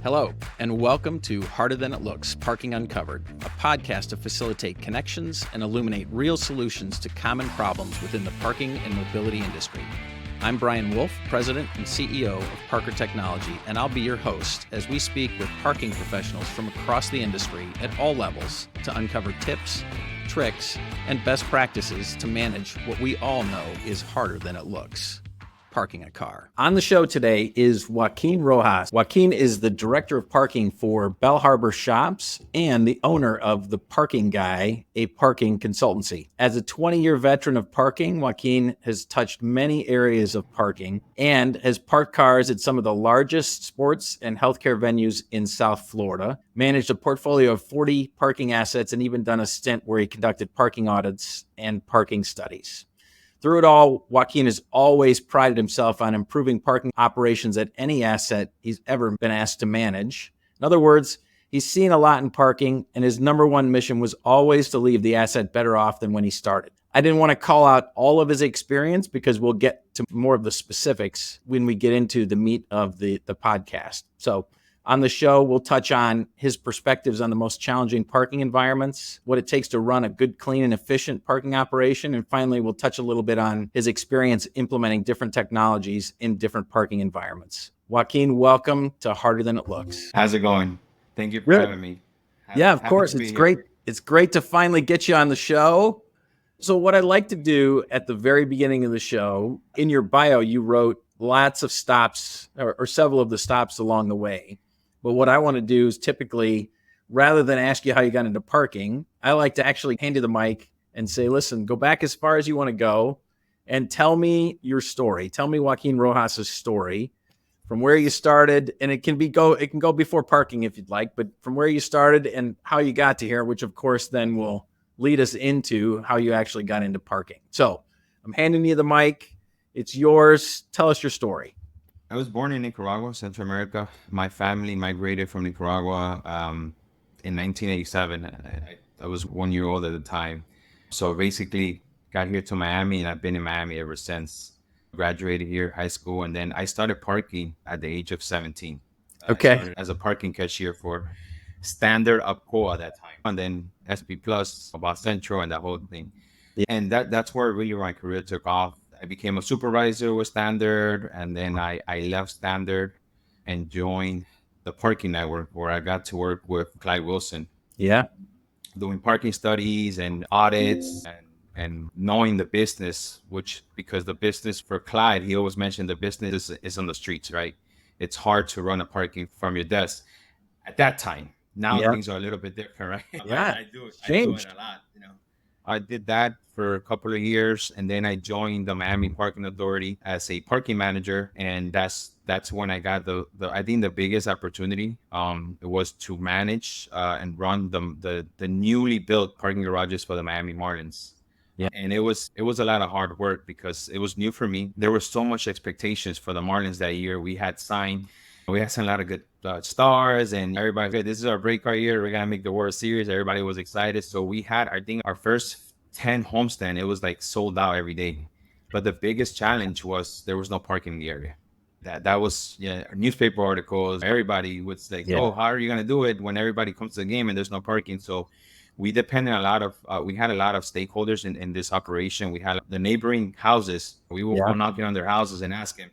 Hello, and welcome to Harder Than It Looks, Parking Uncovered, a podcast to facilitate connections and illuminate real solutions to common problems within the parking and mobility industry. I'm Brian Wolf, President and CEO of Parker Technology, and I'll be your host as we speak with parking professionals from across the industry at all levels to uncover tips, tricks, and best practices to manage what we all know is harder than it looks. Parking a car. On the show today is Joaquin Rojas. Joaquin is the director of parking for Bal Harbour Shops and the owner of The Parking Guy, a parking consultancy. As a 20-year veteran of parking, Joaquin has touched many areas of parking and has parked cars at some of the largest sports and healthcare venues in South Florida, managed a portfolio of 40 parking assets, and even done a stint where he conducted parking audits and parking studies. Through it all, Joaquin has always prided himself on improving parking operations at any asset he's ever been asked to manage. In other words, he's seen a lot in parking, and his number one mission was always to leave the asset better off than when he started. I didn't want to call out all of his experience because we'll get to more of the specifics when we get into the meat of the podcast. So on the show, we'll touch on his perspectives on the most challenging parking environments, what it takes to run a good, clean, and efficient parking operation. And finally, we'll touch a little bit on his experience implementing different technologies in different parking environments. Joaquin, welcome to Harder Than It Looks. How's it going? Thank you for having me. Yeah, of course. It's great. It's great to finally get you on the show. So what I'd like to do at the very beginning of the show, in your bio, you wrote lots of stops or several of the stops along the way. But what I want to do is typically, rather than ask you how you got into parking, I like to actually hand you the mic and say, listen, go back as far as you want to go and tell me your story. Tell me Joaquin Rojas' story from where you started. And it can go before parking if you'd like, but from where you started and how you got to here, which of course then will lead us into how you actually got into parking. So I'm handing you the mic. It's yours. Tell us your story. I was born in Nicaragua, Central America. My family migrated from Nicaragua in 1987. I was 1 year old at the time. So basically got here to Miami, and I've been in Miami ever since. Graduated here, high school, and then I started parking at the age of 17. Okay. I started as a parking cashier for Standard Upco at that time. And then SP Plus, about Central, and that whole thing. Yeah. And that's where really my career took off. I became a supervisor with Standard, and then I left Standard and joined the parking network, where I got to work with Clyde Wilson. Yeah. Doing parking studies and audits and knowing the business, because the business for Clyde, he always mentioned the business is on the streets, right? It's hard to run a parking from your desk at that time. Now things are a little bit different, right? Yeah. I do it a lot, I did that for a couple of years, and then I joined the Miami Parking Authority as a parking manager, and that's when I got the I think the biggest opportunity. It was to manage and run the newly built parking garages for the Miami Marlins. Yeah, and it was a lot of hard work because it was new for me. There were so much expectations for the Marlins that year. We had some a lot of good stars, and everybody said, this is our break right here. We're going to make the World Series. Everybody was excited. So we had, I think, our first 10 homestand. It was like sold out every day. But the biggest challenge was there was no parking in the area. That was newspaper articles. Everybody would say, oh, how are you going to do it when everybody comes to the game and there's no parking? So we depended we had a lot of stakeholders in this operation. We had the neighboring houses. We would go knocking on their houses and ask them,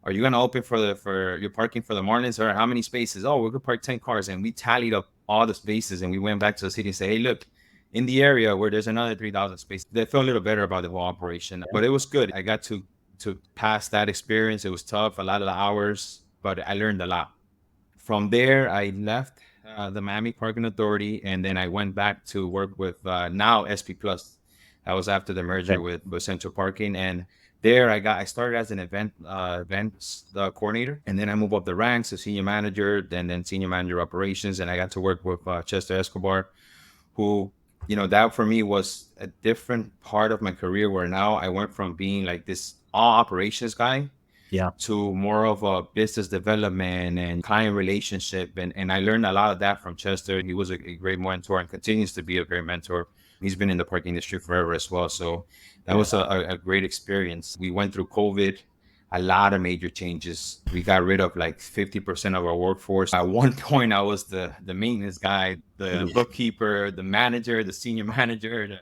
are you going to open for your parking for the Marlins, or how many spaces? Oh, we could park 10 cars. And we tallied up all the spaces, and we went back to the city and said, hey, look, in the area where there's another 3,000 spaces. They felt a little better about the whole operation, but it was good. I got to pass that experience. It was tough, a lot of the hours, but I learned a lot. From there, I left the Miami Parking Authority, and then I went back to work with now SP Plus. That was after the merger with Central Parking, and there I started as an events coordinator, and then I moved up the ranks to senior manager, then senior manager operations, and I got to work with Chester Escobar, who, that for me was a different part of my career, where now I went from being like this all operations guy to more of a business development and client relationship, and I learned a lot of that from Chester. He was a great mentor and continues to be a great mentor. He's been in the parking industry forever as well, so that was a great experience. We went through COVID. a lot of major changes. We got rid of like 50% of our workforce. At one point, I was the maintenance guy, the bookkeeper, the manager, the senior manager.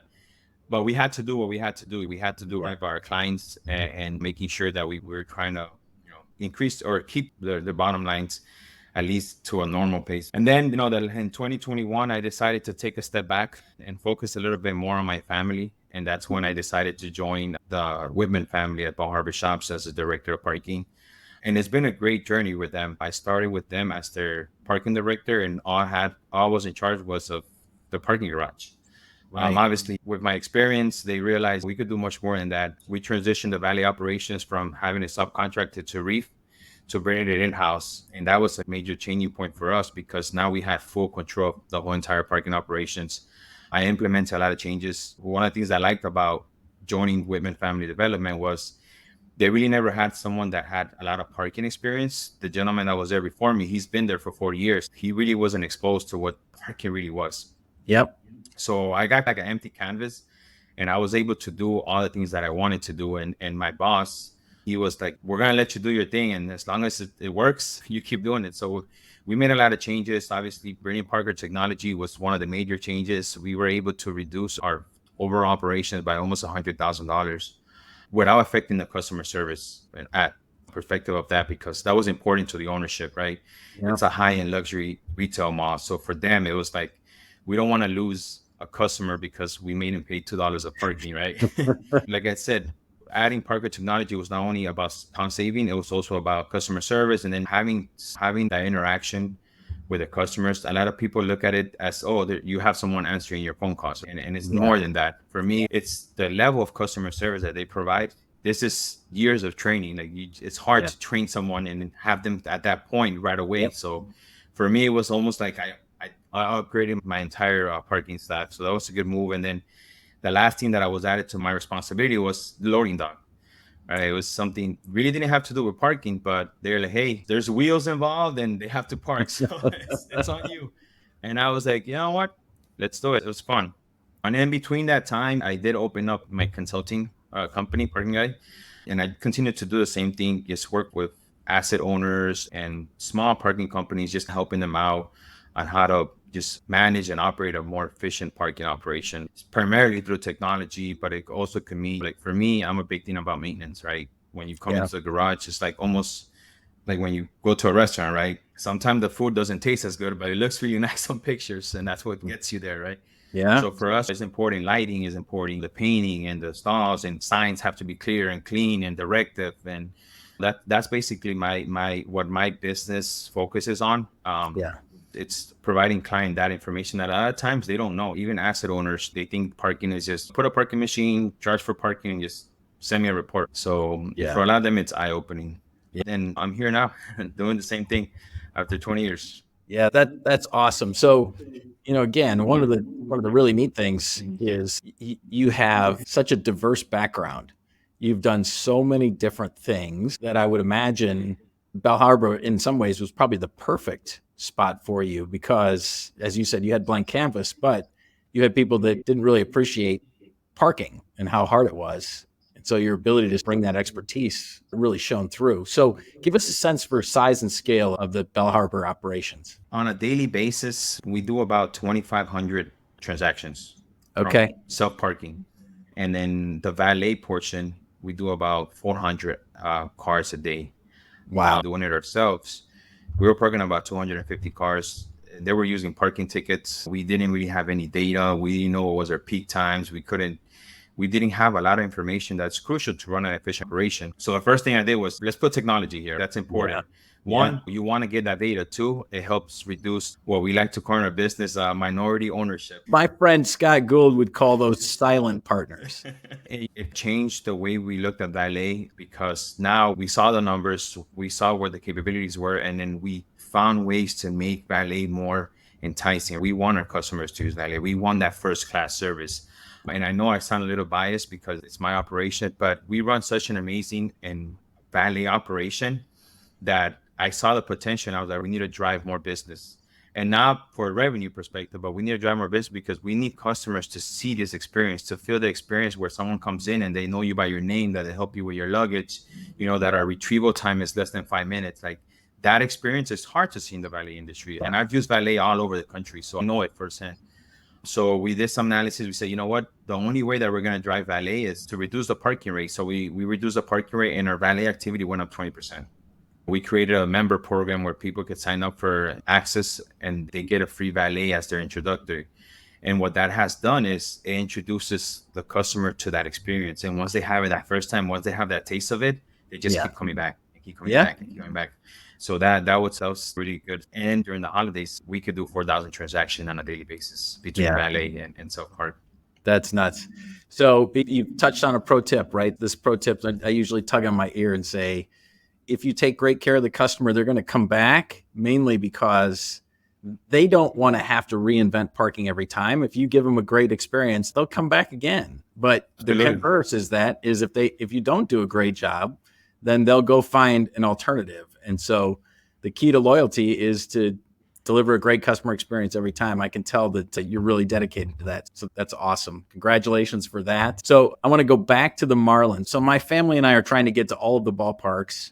But we had to do what we had to do. We had to do right by our clients and making sure that we were trying to, increase or keep the bottom lines at least to a normal pace. And then, in 2021, I decided to take a step back and focus a little bit more on my family. And that's when I decided to join the Whitman family at Bal Harbour Shops as a director of parking. And it's been a great journey with them. I started with them as their parking director, and all I was in charge was of the parking garage. Right. Obviously, with my experience, they realized we could do much more than that. We transitioned the valet operations from having a subcontracted to Reef to bringing it in-house. And that was a major changing point for us because now we had full control of the whole entire parking operations. I implemented a lot of changes. One of the things I liked about joining Whitman Family Development was they really never had someone that had a lot of parking experience. The gentleman that was there before me, he's been there for 40 years. He really wasn't exposed to what parking really was. Yep. So I got like an empty canvas and I was able to do all the things that I wanted to do. And my boss, he was like, we're going to let you do your thing. And as long as it works, you keep doing it. So we made a lot of changes. Obviously, bringing Parker technology was one of the major changes. We were able to reduce our overall operations by almost $100,000 without affecting the customer service at perspective of that, because that was important to the ownership, right? Yeah. It's a high-end luxury retail mall. So for them, it was like, we don't want to lose a customer because we made him pay $2 of parking, right? Like I said, adding Parker technology was not only about time saving, it was also about customer service, and then having that interaction with the customers. A lot of people look at it as, oh, you have someone answering your phone calls, and it's more than that. For me, it's the level of customer service that they provide. This is years of training. Like it's hard to train someone and have them at that point right away. So for me, it was almost like I upgraded my entire parking staff. So that was a good move. And then the last thing that I was added to my responsibility was the loading dock. Right? It was something really didn't have to do with parking, but they're like, hey, there's wheels involved and they have to park. So it's on you. And I was like, you know what? Let's do it. It was fun. And in between that time, I did open up my consulting company, Parking Guy. And I continued to do the same thing, just work with asset owners and small parking companies, just helping them out on how to just manage and operate a more efficient parking operation, primarily through technology, but it also can mean, like for me, I'm a big thing about maintenance, right? When you come into the garage, it's like almost like when you go to a restaurant, right? Sometimes the food doesn't taste as good, but it looks really nice on pictures, and that's what gets you there, right? Yeah. So for us, it's important. Lighting is important. The painting and the stalls and signs have to be clear and clean and directive, and that's basically what my business focuses on. It's providing client that information that a lot of times they don't know. Even asset owners, they think parking is just put a parking machine, charge for parking, and just send me a report. So for a lot of them, it's eye-opening. And I'm here now doing the same thing after 20 years. Yeah, that's awesome. So, again, one of the really neat things is you have such a diverse background. You've done so many different things that I would imagine Bal Harbour in some ways was probably the perfect spot for you because, as you said, you had blank canvas, but you had people that didn't really appreciate parking and how hard it was. And so your ability to bring that expertise really shone through. So give us a sense for size and scale of the Bal Harbour operations. On a daily basis, we do about 2,500 transactions. Okay. Self-parking. And then the valet portion, we do about 400 cars a day. Wow. Doing it ourselves. We were parking about 250 cars. They were using parking tickets. We didn't really have any data. We didn't know what was our peak times. We didn't have a lot of information that's crucial to run an efficient operation. So the first thing I did was, let's put technology here. That's important. One, you want to get that data. Two, it helps reduce what we like to call in our business minority ownership. My friend Scott Gould would call those silent partners. It changed the way we looked at valet because now we saw the numbers, we saw where the capabilities were, and then we found ways to make valet more enticing. We want our customers to use valet. We want that first class service. And I know I sound a little biased because it's my operation, but we run such an amazing and valet operation that I saw the potential. I was like, we need to drive more business. and not for a revenue perspective, but we need to drive more business because we need customers to see this experience, to feel the experience where someone comes in and they know you by your name, that they help you with your luggage, that our retrieval time is less than 5 minutes. Like that experience is hard to see in the valet industry. And I've used valet all over the country, so I know it firsthand. So we did some analysis. We said, you know what? The only way that we're going to drive valet is to reduce the parking rate. So we reduced the parking rate and our valet activity went up 20%. We created a member program where people could sign up for access and they get a free valet as their introductory. And what that has done is it introduces the customer to that experience. And once they have it that first time, once they have that taste of it, they just keep coming back and keep coming back and keep coming back. So that was really good. And during the holidays, we could do 4,000 transactions on a daily basis between valet and self-park. That's nuts. So you touched on a pro tip, right? This pro tip, I usually tug on my ear and say, if you take great care of the customer, they're going to come back, mainly because they don't want to have to reinvent parking every time. If you give them a great experience, they'll come back again. But the converse is if you don't do a great job, then they'll go find an alternative. And so the key to loyalty is to deliver a great customer experience every time. I can tell that you're really dedicated to that. So that's awesome. Congratulations for that. So I want to go back to the Marlins. So my family and I are trying to get to all of the ballparks.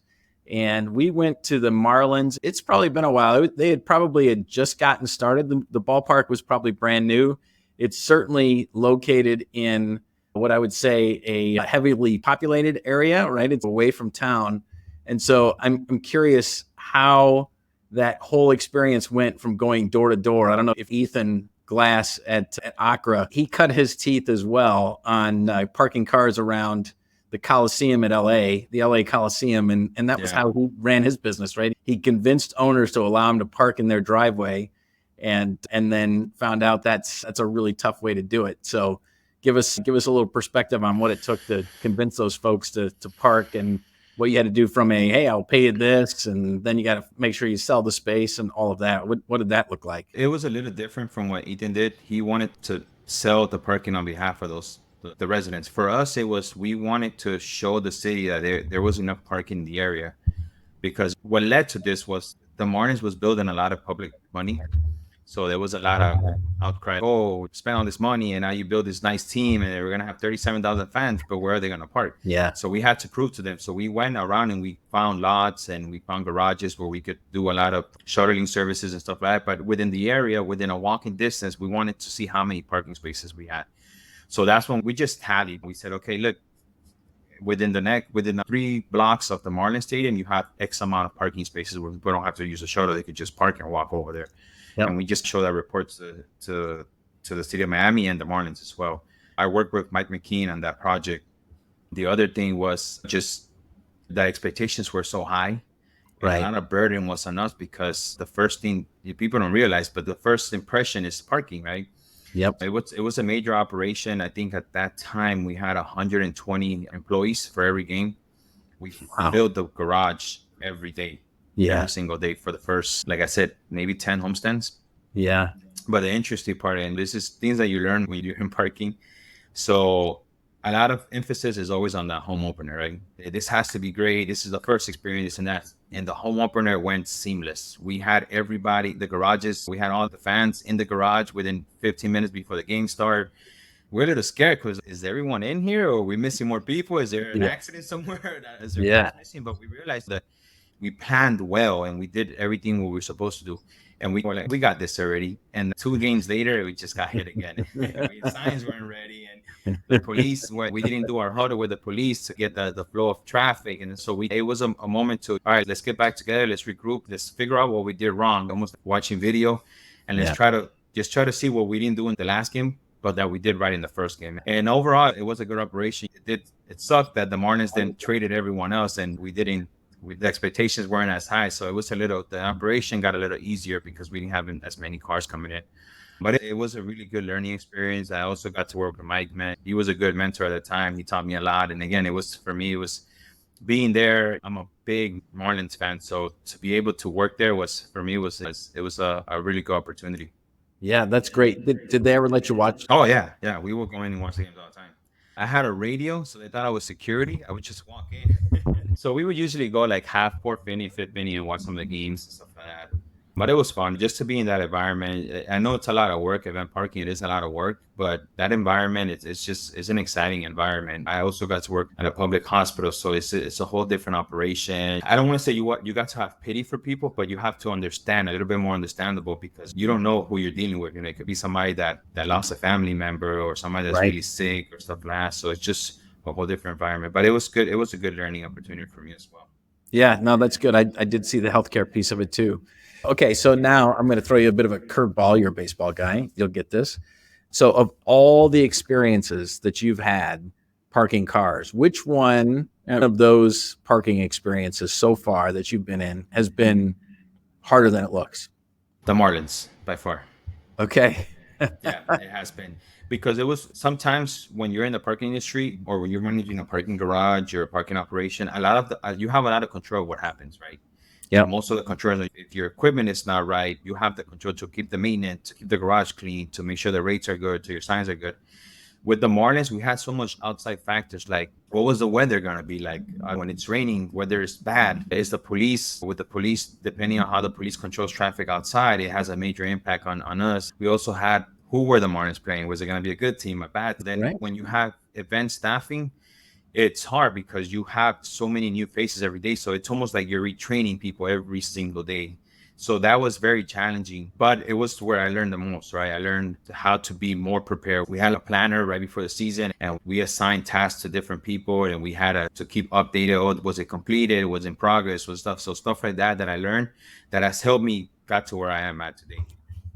And we went to the Marlins. It's probably been a while. They had just gotten started. The ballpark was probably brand new. It's certainly located in what I would say a heavily populated area, right? It's away from town. And so I'm curious how that whole experience went from going door to door. I don't know if Ethan Glass at Accra, he cut his teeth as well on parking cars around the Coliseum at LA, the LA Coliseum. And that was how he ran his business, right? He convinced owners to allow him to park in their driveway and then found out that's a really tough way to do it. So give us a little perspective on what it took to convince those folks to park and what you had to do from hey, I'll pay you this. And then you got to make sure you sell the space and all of that. What did that look like? It was a little different from what Ethan did. He wanted to sell the parking on behalf of the residents. For us, we wanted to show the city that there was enough parking in the area, because what led to this was the Marlins was building a lot of public money. So there was a lot of outcry. Oh, spend all this money and now you build this nice team and we're going to have 37,000 fans, but where are they going to park? Yeah. So we had to prove to them. So we went around and we found lots and we found garages where we could do a lot of shuttling services and stuff like that. But within the area, within a walking distance, we wanted to see how many parking spaces we had. So that's when we just tallied. We said, okay, look, within the 3 blocks of the Marlins Stadium, you have X amount of parking spaces where people don't have to use a shuttle. They could just park and walk over there. Yep. And we just show that report to the city of Miami and the Marlins as well. I worked with Mike McKean on that project. The other thing was just the expectations were so high. Right. A lot of burden was on us because the first thing people don't realize, but the first impression is parking, right? Yep. It was a major operation. I think at that time we had 120 employees for every game. We filled the garage every day. Every single day for the first, like I said, maybe 10 homestands. Yeah. But the interesting part, and this is things that you learn when you're in parking. So a lot of emphasis is always on the home opener, right? This has to be great. This is the first experience and that. And the home opener went seamless. We had everybody, the garages, we had all the fans in the garage within 15 minutes before the game started. We're a little scared because is everyone in here or are we missing more people? Is there an accident somewhere? Is there missing? But we realized that we planned well and we did everything we were supposed to do. And we were like, we got this already. And 2 games later, we just got hit again. Signs weren't ready. And the police, we didn't do our huddle with the police to get the flow of traffic. And so it was a moment to, all right, let's get back together. Let's regroup. Let's figure out what we did wrong. Almost watching video. And let's try to see what we didn't do in the last game, but that we did right in the first game. And overall, it was a good operation. It sucked that the Marlins then traded everyone else and the expectations weren't as high. So it was the operation got a little easier because we didn't have as many cars coming in. But it was a really good learning experience. I also got to work with Mike, man. He was a good mentor at the time. He taught me a lot. And again, it was being there. I'm a big Marlins fan. So to be able to work there was a really good opportunity. Yeah, that's great. Did they ever let you watch? Oh, yeah. Yeah, we were going and watch the games all the time. I had a radio, so they thought I was security. I would just walk in. So we would usually go like half fourth inning, fifth inning, and watch some of the games and stuff like that. But it was fun just to be in that environment. I know it's a lot of work. Event parking, it is a lot of work, but that environment, it's an exciting environment. I also got to work at a public hospital, so it's a whole different operation. I don't want to say you got to have pity for people, but you have to understand a little bit more understandable because you don't know who you're dealing with. You know, it could be somebody that lost a family member or somebody that's Right. really sick or stuff like that. So it's just a whole different environment. But it was good. It was a good learning opportunity for me as well. Yeah, no, that's good. I did see the healthcare piece of it too. Okay, so now I'm going to throw you a bit of a curveball. You're a baseball guy. You'll get this. So, of all the experiences that you've had parking cars, which one of those parking experiences so far that you've been in has been harder than it looks? The Marlins, by far. Okay. Yeah, it has been because it was sometimes when you're in the parking industry or when you're managing a parking garage or a parking operation, a lot of you have a lot of control of what happens, right? Yeah. Most of the control, if your equipment is not right, you have the control to keep the maintenance, to keep the garage clean, to make sure the rates are good, to your signs are good. With the Marlins, we had so much outside factors like what was the weather going to be like when it's raining, weather is bad. Is the police, with the police, depending on how the police controls traffic outside, it has a major impact on us. We also had who were the Marlins playing? Was it going to be a good team, a bad? Then Right. when you have event staffing, it's hard because you have so many new faces every day. So it's almost like you're retraining people every single day. So that was very challenging, but it was where I learned the most, right? I learned how to be more prepared. We had a planner right before the season and we assigned tasks to different people and we had to keep updated. Oh, was it completed? Was in progress? Was stuff. So stuff like that I learned that has helped me got to where I am at today.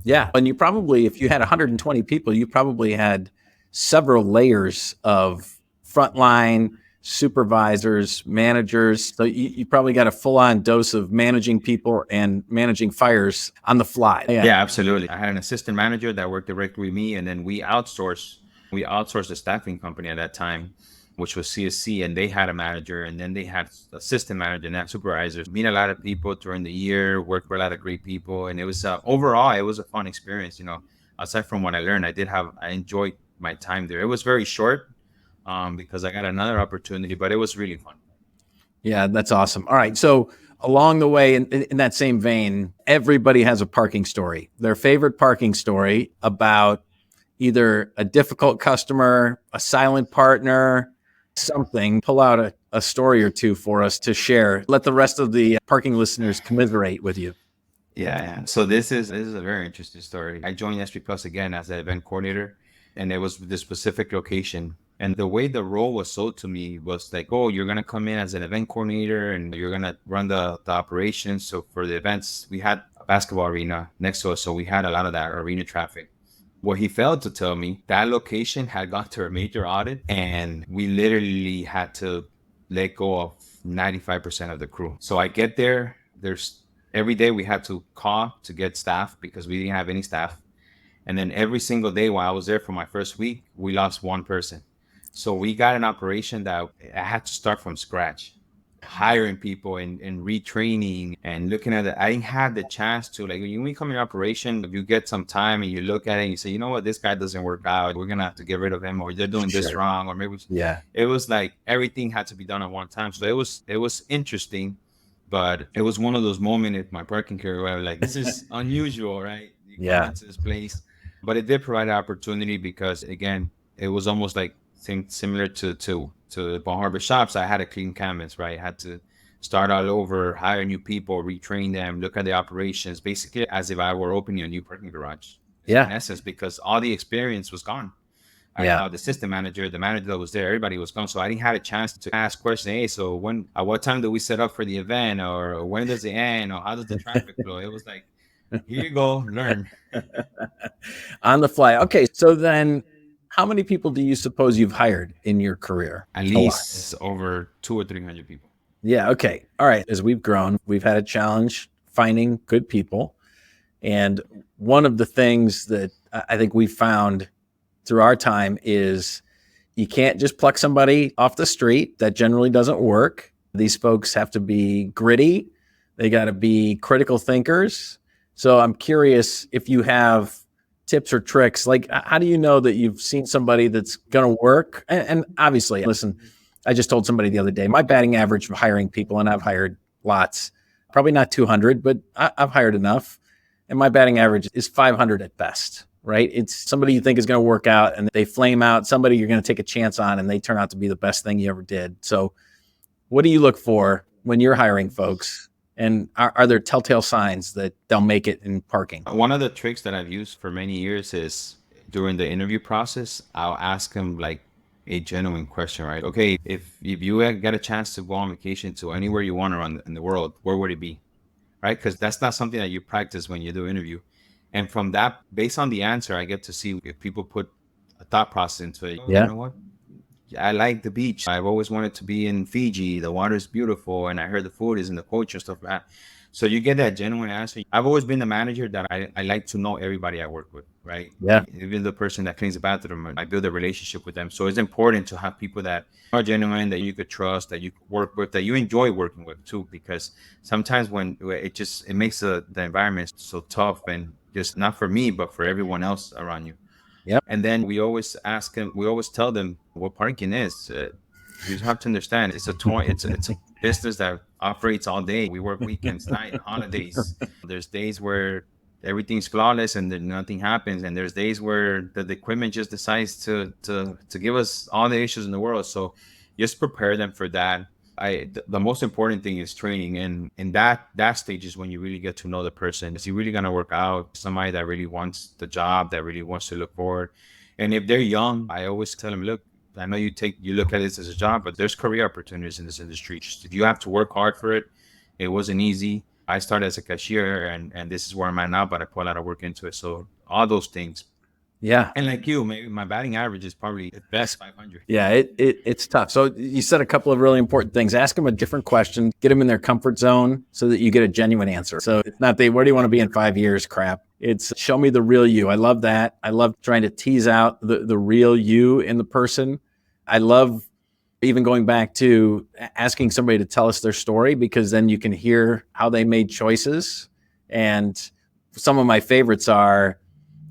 Yeah. And you probably, if you had 120 people, you probably had several layers of frontline supervisors, managers. So you probably got a full on dose of managing people and managing fires on the fly. Yeah, absolutely. I had an assistant manager that worked directly with me, and then we outsourced the staffing company at that time, which was CSC, and they had a manager, and then they had assistant manager and that supervisors. Meet a lot of people during the year, worked with a lot of great people, and it was overall it was a fun experience. You know, aside from what I learned, I enjoyed my time there. It was very short, because I got another opportunity, but it was really fun. Yeah, that's awesome. All right. So along the way, in that same vein, everybody has a parking story, their favorite parking story about either a difficult customer, a silent partner, something. Pull out a story or two for us to share. Let the rest of the parking listeners commiserate with you. Yeah. So this is a very interesting story. I joined SP Plus again as an event coordinator, and it was this specific location. And the way the role was sold to me was like, oh, you're gonna come in as an event coordinator and you're gonna run the operations. So for the events, we had a basketball arena next to us, so we had a lot of that arena traffic. What he failed to tell me, that location had gone to a major audit, and we literally had to let go of 95% of the crew. So I get there, there's every day we had to call to get staff because we didn't have any staff. And then every single day while I was there for my first week, we lost one person. So we got an operation that I had to start from scratch, hiring people and retraining and looking at it. I didn't have the chance to, like, when we come in operation, you get some time and you look at it and you say, you know what, this guy doesn't work out. We're going to have to get rid of him, or they're doing this Sure. wrong, or maybe Yeah. it was like everything had to be done at one time. So it was interesting, but it was one of those moments in my parking career where I was like, this is unusual, right? You come Yeah. into this place, but it did provide an opportunity because again, it was almost like similar to Bal Harbour Shops. I had a clean canvas, right? I had to start all over, hire new people, retrain them, look at the operations, basically as if I were opening a new parking garage. Yeah. In essence, because all the experience was gone. Yeah. The system manager, the manager that was there, everybody was gone. So I didn't have a chance to ask questions. Hey, so at what time do we set up for the event, or when does it end, or how does the traffic flow? It was like, here you go, learn. On the fly. Okay. So then how many people do you suppose you've hired in your career? At A lot. least over 200 or 300 people. Yeah. Okay. All right. As we've grown, we've had a challenge finding good people. And one of the things that I think we found through our time is you can't just pluck somebody off the street. That generally doesn't work. These folks have to be gritty. They got to be critical thinkers. So I'm curious if you have tips or tricks. Like, how do you know that you've seen somebody that's going to work? And obviously, listen, I just told somebody the other day, my batting average for hiring people, and I've hired lots, probably not 200, but I've hired enough. and my batting average is 500 at best, right? It's somebody you think is going to work out and they flame out, somebody you're going to take a chance on and they turn out to be the best thing you ever did. So what do you look for when you're hiring folks? And are there telltale signs that they'll make it in parking? One of the tricks that I've used for many years is during the interview process, I'll ask them like a genuine question, right? Okay, if you get a chance to go on vacation to anywhere you want around in the world, where would it be? Right? Because that's not something that you practice when you do interview. And from that, based on the answer, I get to see if people put a thought process into it. Yeah. You know what? I like the beach. I've always wanted to be in Fiji. The water is beautiful, and I heard the food is in the culture stuff like that. So you get that genuine answer. I've always been the manager that I like to know everybody I work with, right? Yeah. Even the person that cleans the bathroom, I build a relationship with them. So it's important to have people that are genuine, that you could trust, that you work with, that you enjoy working with too. Because sometimes when it makes the environment so tough, and just not for me, but for everyone else around you. Yep. And then we always ask them, we always tell them what parking is. You have to understand, it's a business that operates all day. We work weekends, night, holidays. There's days where everything's flawless and then nothing happens, and there's days where the equipment just decides to give us all the issues in the world. So just prepare them for that. The most important thing is training, and in that stage is when you really get to know the person. Is he really gonna work out? Somebody that really wants the job, that really wants to look forward. And if they're young, I always tell them, look, I know you look at this as a job, but there's career opportunities in this industry. If you have to work hard for it, it wasn't easy. I started as a cashier, and this is where I'm at now, but I put a lot of work into it. So all those things. Yeah. And like you, maybe my batting average is probably at best 500. Yeah, it's tough. So you said a couple of really important things. Ask them a different question, get them in their comfort zone so that you get a genuine answer. So it's not where do you want to be in 5 years crap. It's show me the real you. I love that. I love trying to tease out the real you in the person. I love even going back to asking somebody to tell us their story, because then you can hear how they made choices. And some of my favorites are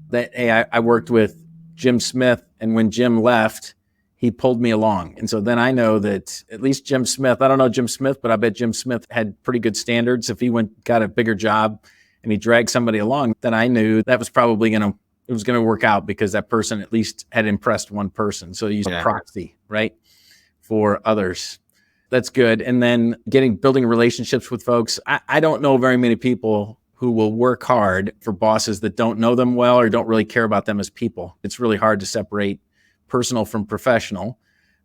that, hey, I worked with Jim Smith, and when Jim left, he pulled me along. And so then I know that at least Jim Smith, I don't know Jim Smith, but I bet Jim Smith had pretty good standards. If he got a bigger job and he dragged somebody along, then I knew that was probably it was going to work out, because that person at least had impressed one person. So you use a proxy, right, for others. That's good. And then building relationships with folks. I don't know very many people who will work hard for bosses that don't know them well or don't really care about them as people. It's really hard to separate personal from professional.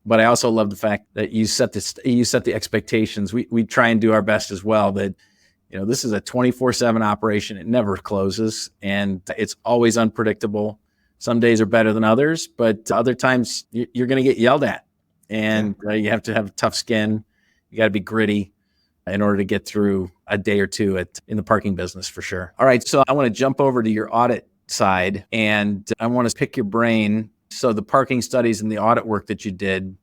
But I also love the fact that you set the expectations. We try and do our best as well, that this is a 24/7 operation. It never closes, and it's always unpredictable. Some days are better than others, but other times you're going to get yelled at, and you have to have tough skin. You got to be gritty in order to get through a day or two in the parking business, for sure. All right, so I want to jump over to your audit side, and I want to pick your brain. So the parking studies and the audit work that you did,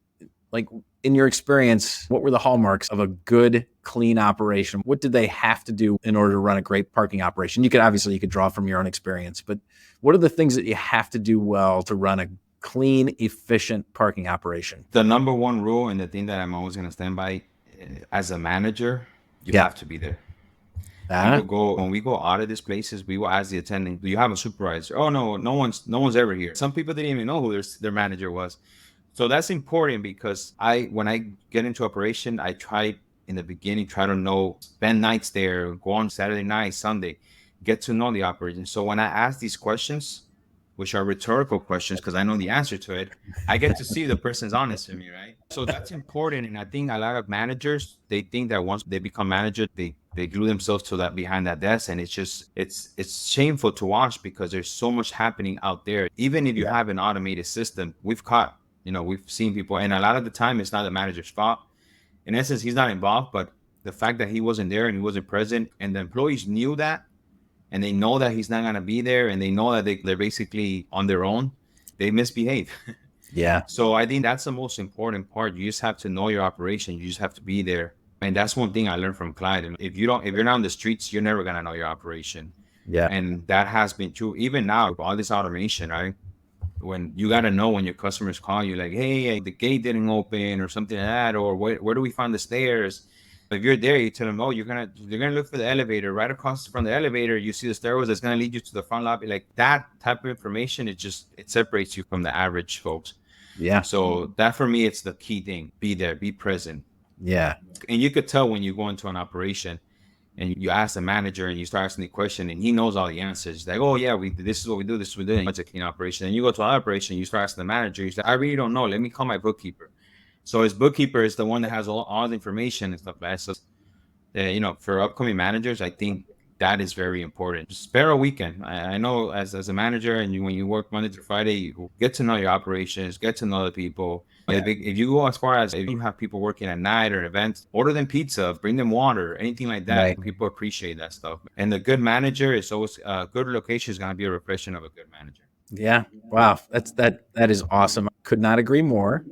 like in your experience, what were the hallmarks of a good, clean operation? What did they have to do in order to run a great parking operation? You could draw from your own experience, but what are the things that you have to do well to run a clean, efficient parking operation? The number one rule, and the thing that I'm always going to stand by, as a manager, you have to be there. When we go audit these places, we will ask the attendant, do you have a supervisor? Oh, no one's ever here. Some people didn't even know who their manager was. So that's important, because when I get into operation, I try in the beginning, spend nights there, go on Saturday night, Sunday, get to know the operation. So when I ask these questions, which are rhetorical questions, because I know the answer to it, I get to see the person's honest with me, right? So that's important. And I think a lot of managers, they think that once they become manager, they glue themselves to that behind that desk. And it's shameful to watch, because there's so much happening out there. Even if you have an automated system, we've seen people, and a lot of the time it's not the manager's fault. In essence, he's not involved, but the fact that he wasn't there and he wasn't present, and the employees knew that, and they know that he's not going to be there, and they know that they're basically on their own, they misbehave. Yeah. So I think that's the most important part. You just have to know your operation. You just have to be there. And that's one thing I learned from Clyde. And if you're not on the streets, you're never going to know your operation. Yeah. And that has been true. Even now, with all this automation, right? When you got to know when your customers call you, like, hey, the gate didn't open or something like that, or where do we find the stairs? If you're there, you tell them, oh, you're gonna look for the elevator. Right across from the elevator, you see the stairwells that's gonna lead you to the front lobby. Like that type of information, it separates you from the average folks. Yeah. So that for me, it's the key thing. Be there, be present. Yeah. And you could tell when you go into an operation and you ask the manager and you start asking the question and he knows all the answers. Like, oh yeah, this is what we do, this is what we do. It's a clean operation. And you go to an operation, you start asking the manager, you say, I really don't know. Let me call my bookkeeper. So his bookkeeper is the one that has all the information and stuff like that. So, for upcoming managers, I think that is very important. Spare a weekend. I know as a manager and when you work Monday through Friday, you get to know your operations, get to know the people. Yeah. If you go as far as if you have people working at night or events, order them pizza, bring them water, anything like that. Right. People appreciate that stuff. And the good manager is always a good location is going to be a reflection of a good manager. Yeah. Wow. That is awesome. Could not agree more.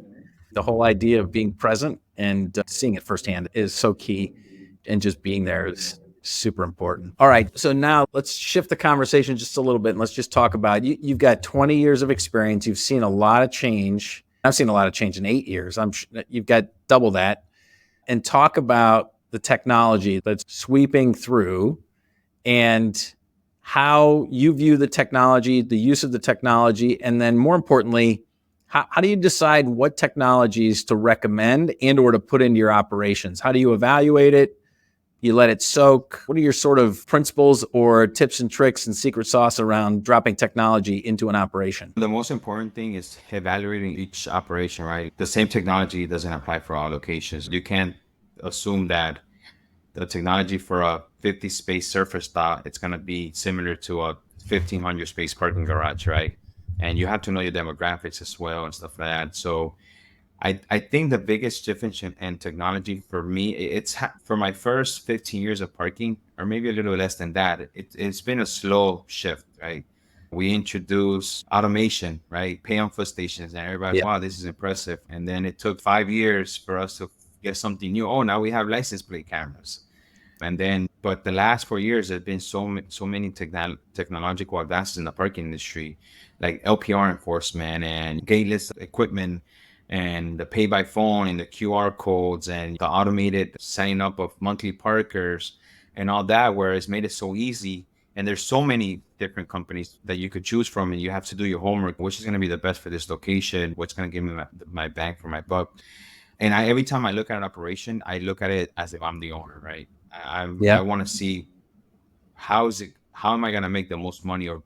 The whole idea of being present and seeing it firsthand is so key, and just being there is super important. All right. So now let's shift the conversation just a little bit and let's just talk about you've got 20 years of experience. You've seen a lot of change. I've seen a lot of change in 8 years. I'm sure you've got double that. And talk about the technology that's sweeping through and how you view the technology, the use of the technology, and then more importantly, how do you decide what technologies to recommend and or to put into your operations? How do you evaluate it? You let it soak? What are your sort of principles or tips and tricks and secret sauce around dropping technology into an operation? The most important thing is evaluating each operation, right? The same technology doesn't apply for all locations. You can't assume that the technology for a 50 space surface lot, it's going to be similar to a 1,500 space parking garage, right? And you have to know your demographics as well and stuff like that. So I think the biggest difference in technology for me, for my first 15 years of parking, or maybe a little less than that, it's been a slow shift, right? We introduced automation, right? Pay on foot stations, and everybody's, wow, this is impressive. And then it took 5 years for us to get something new. Oh, now we have license plate cameras. And then, but the last 4 years, there's been so many technological advances in the parking industry, like LPR enforcement and gateless equipment and the pay by phone and the QR codes and the automated signing up of monthly parkers and all that, where it's made it so easy. And there's so many different companies that you could choose from, and you have to do your homework, which is going to be the best for this location, what's going to give me my bang for my buck. And every time I look at an operation, I look at it as if I'm the owner, right? I want to see how am I going to make the most money or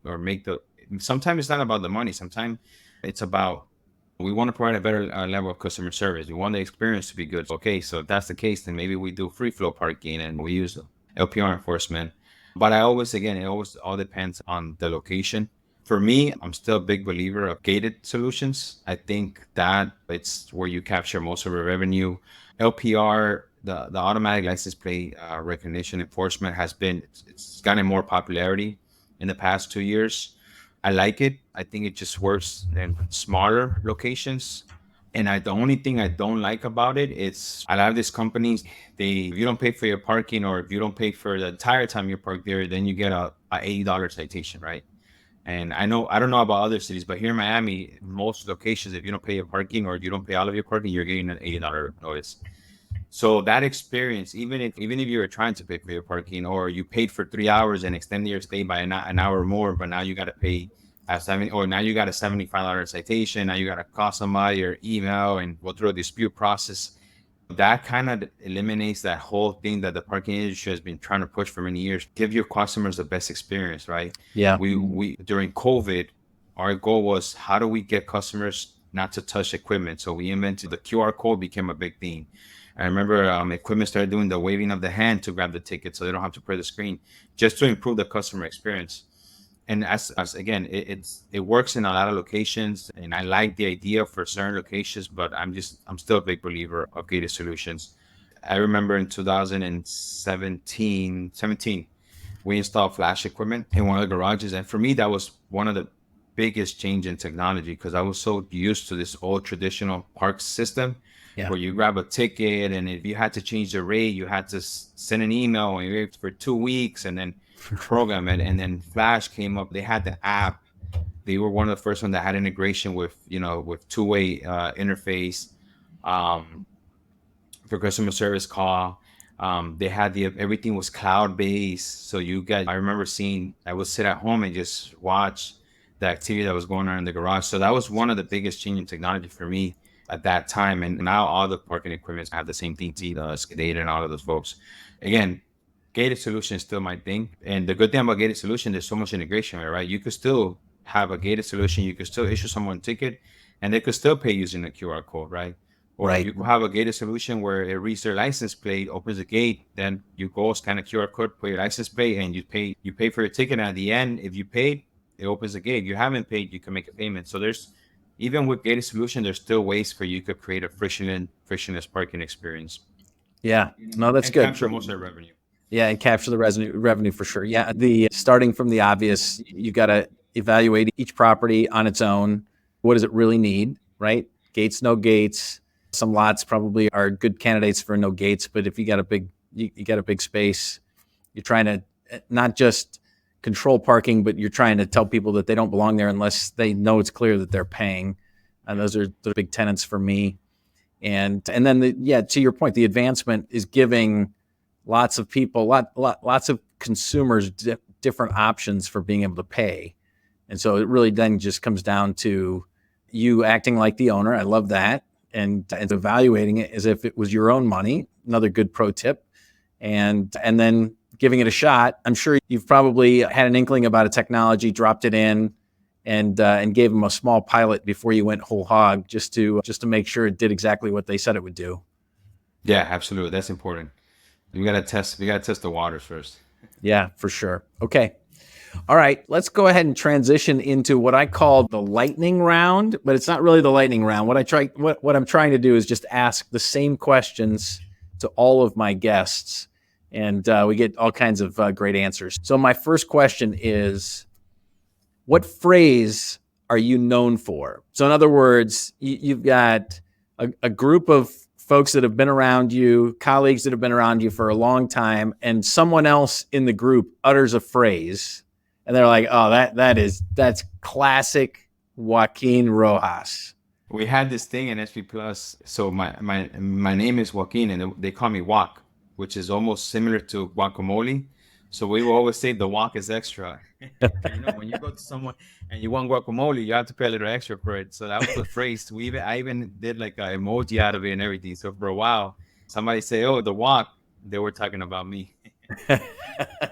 sometimes it's not about the money. Sometimes it's about, we want to provide a better level of customer service. We want the experience to be good. Okay, so if that's the case, then maybe we do free flow parking and we use LPR enforcement. But it always all depends on the location. For me, I'm still a big believer of gated solutions. I think that it's where you capture most of your revenue. LPR, the automatic license plate recognition enforcement it's gotten more popularity in the past 2 years. I like it. I think it just works in smaller locations. And the only thing I don't like about it is a lot of these companies, if you don't pay for your parking or if you don't pay for the entire time you park there, then you get a $80 citation, right? And I don't know about other cities, but here in Miami, most locations, if you don't pay your parking or if you don't pay all of your parking, you're getting an $80 notice. So that experience, even if you were trying to pay for your parking or you paid for 3 hours and extended your stay by an hour more, but now you got to pay now you got a $75 citation. Now you got to call somebody or email and go through a dispute process. That kind of eliminates that whole thing that the parking industry has been trying to push for many years. Give your customers the best experience, right? Yeah. We during COVID, our goal was how do we get customers not to touch equipment? So we invented the QR code became a big thing. I remember equipment started doing the waving of the hand to grab the ticket so they don't have to press the screen, just to improve the customer experience. And as again, it works in a lot of locations, and I like the idea for certain locations, but I'm still a big believer of gated solutions. I remember in 2017, we installed flash equipment in one of the garages, and for me, that was one of the biggest change in technology because I was so used to this old traditional park system. Yeah. Where you grab a ticket, and if you had to change the rate, you had to send an email and you wait for 2 weeks and then program it. And then Flash came up. They had the app. They were one of the first ones that had integration with two-way interface for customer service call. They had everything was cloud based. So I remember I would sit at home and just watch the activity that was going on in the garage. So that was one of the biggest change in technology for me at that time. And now all the parking equipment have the same thing, the SCADA and all of those folks. Again, gated solution is still my thing. And the good thing about gated solution, there's so much integration, right? You could still have a gated solution. You could still issue someone a ticket and they could still pay using a QR code, right? Or Right. you could have a gated solution where it reads their license plate, opens the gate, then you go scan a QR code, put your license plate, and you pay for your ticket. And at the end, if you paid, it opens the gate. If you haven't paid, you can make a payment. So even with gated solution, there's still ways for you to create a frictionless parking experience. Yeah. No, that's and good. Capture most of the revenue. Yeah, and capture the revenue for sure. Yeah, starting from the obvious, you got to evaluate each property on its own. What does it really need, right? Gates, no gates. Some lots probably are good candidates for no gates, but if you got you got a big space, you're trying to not just control parking, but you're trying to tell people that they don't belong there unless they know it's clear that they're paying. And those are the big tenets for me. And then to your point, the advancement is giving lots of people, lots of consumers different options for being able to pay. And so it really then just comes down to you acting like the owner. I love that. And evaluating it as if it was your own money. Another good pro tip. And then giving it a shot. I'm sure you've probably had an inkling about a technology, dropped it in, and gave them a small pilot before you went whole hog, just to make sure it did exactly what they said it would do. Yeah, absolutely. That's important. We gotta test the waters first. Yeah, for sure. Okay. All right, let's go ahead and transition into what I call the lightning round, but it's not really the lightning round. What I'm trying to do is just ask the same questions to all of my guests, and we get all kinds of great answers. So my first question is, what phrase are you known for? So in other words, you've got a group of folks that have been around you, colleagues that have been around you for a long time, and someone else in the group utters a phrase, and they're like, "Oh, that's classic Joaquin Rojas." We had this thing in SP Plus. So my name is Joaquin, and they call me Wok, which is almost similar to guacamole. So we will always say the wok is extra. When you go to someone and you want guacamole, you have to pay a little extra for it. So that was the phrase. I even did like an emoji out of it and everything. So for a while, somebody say, "Oh, the wok," they were talking about me.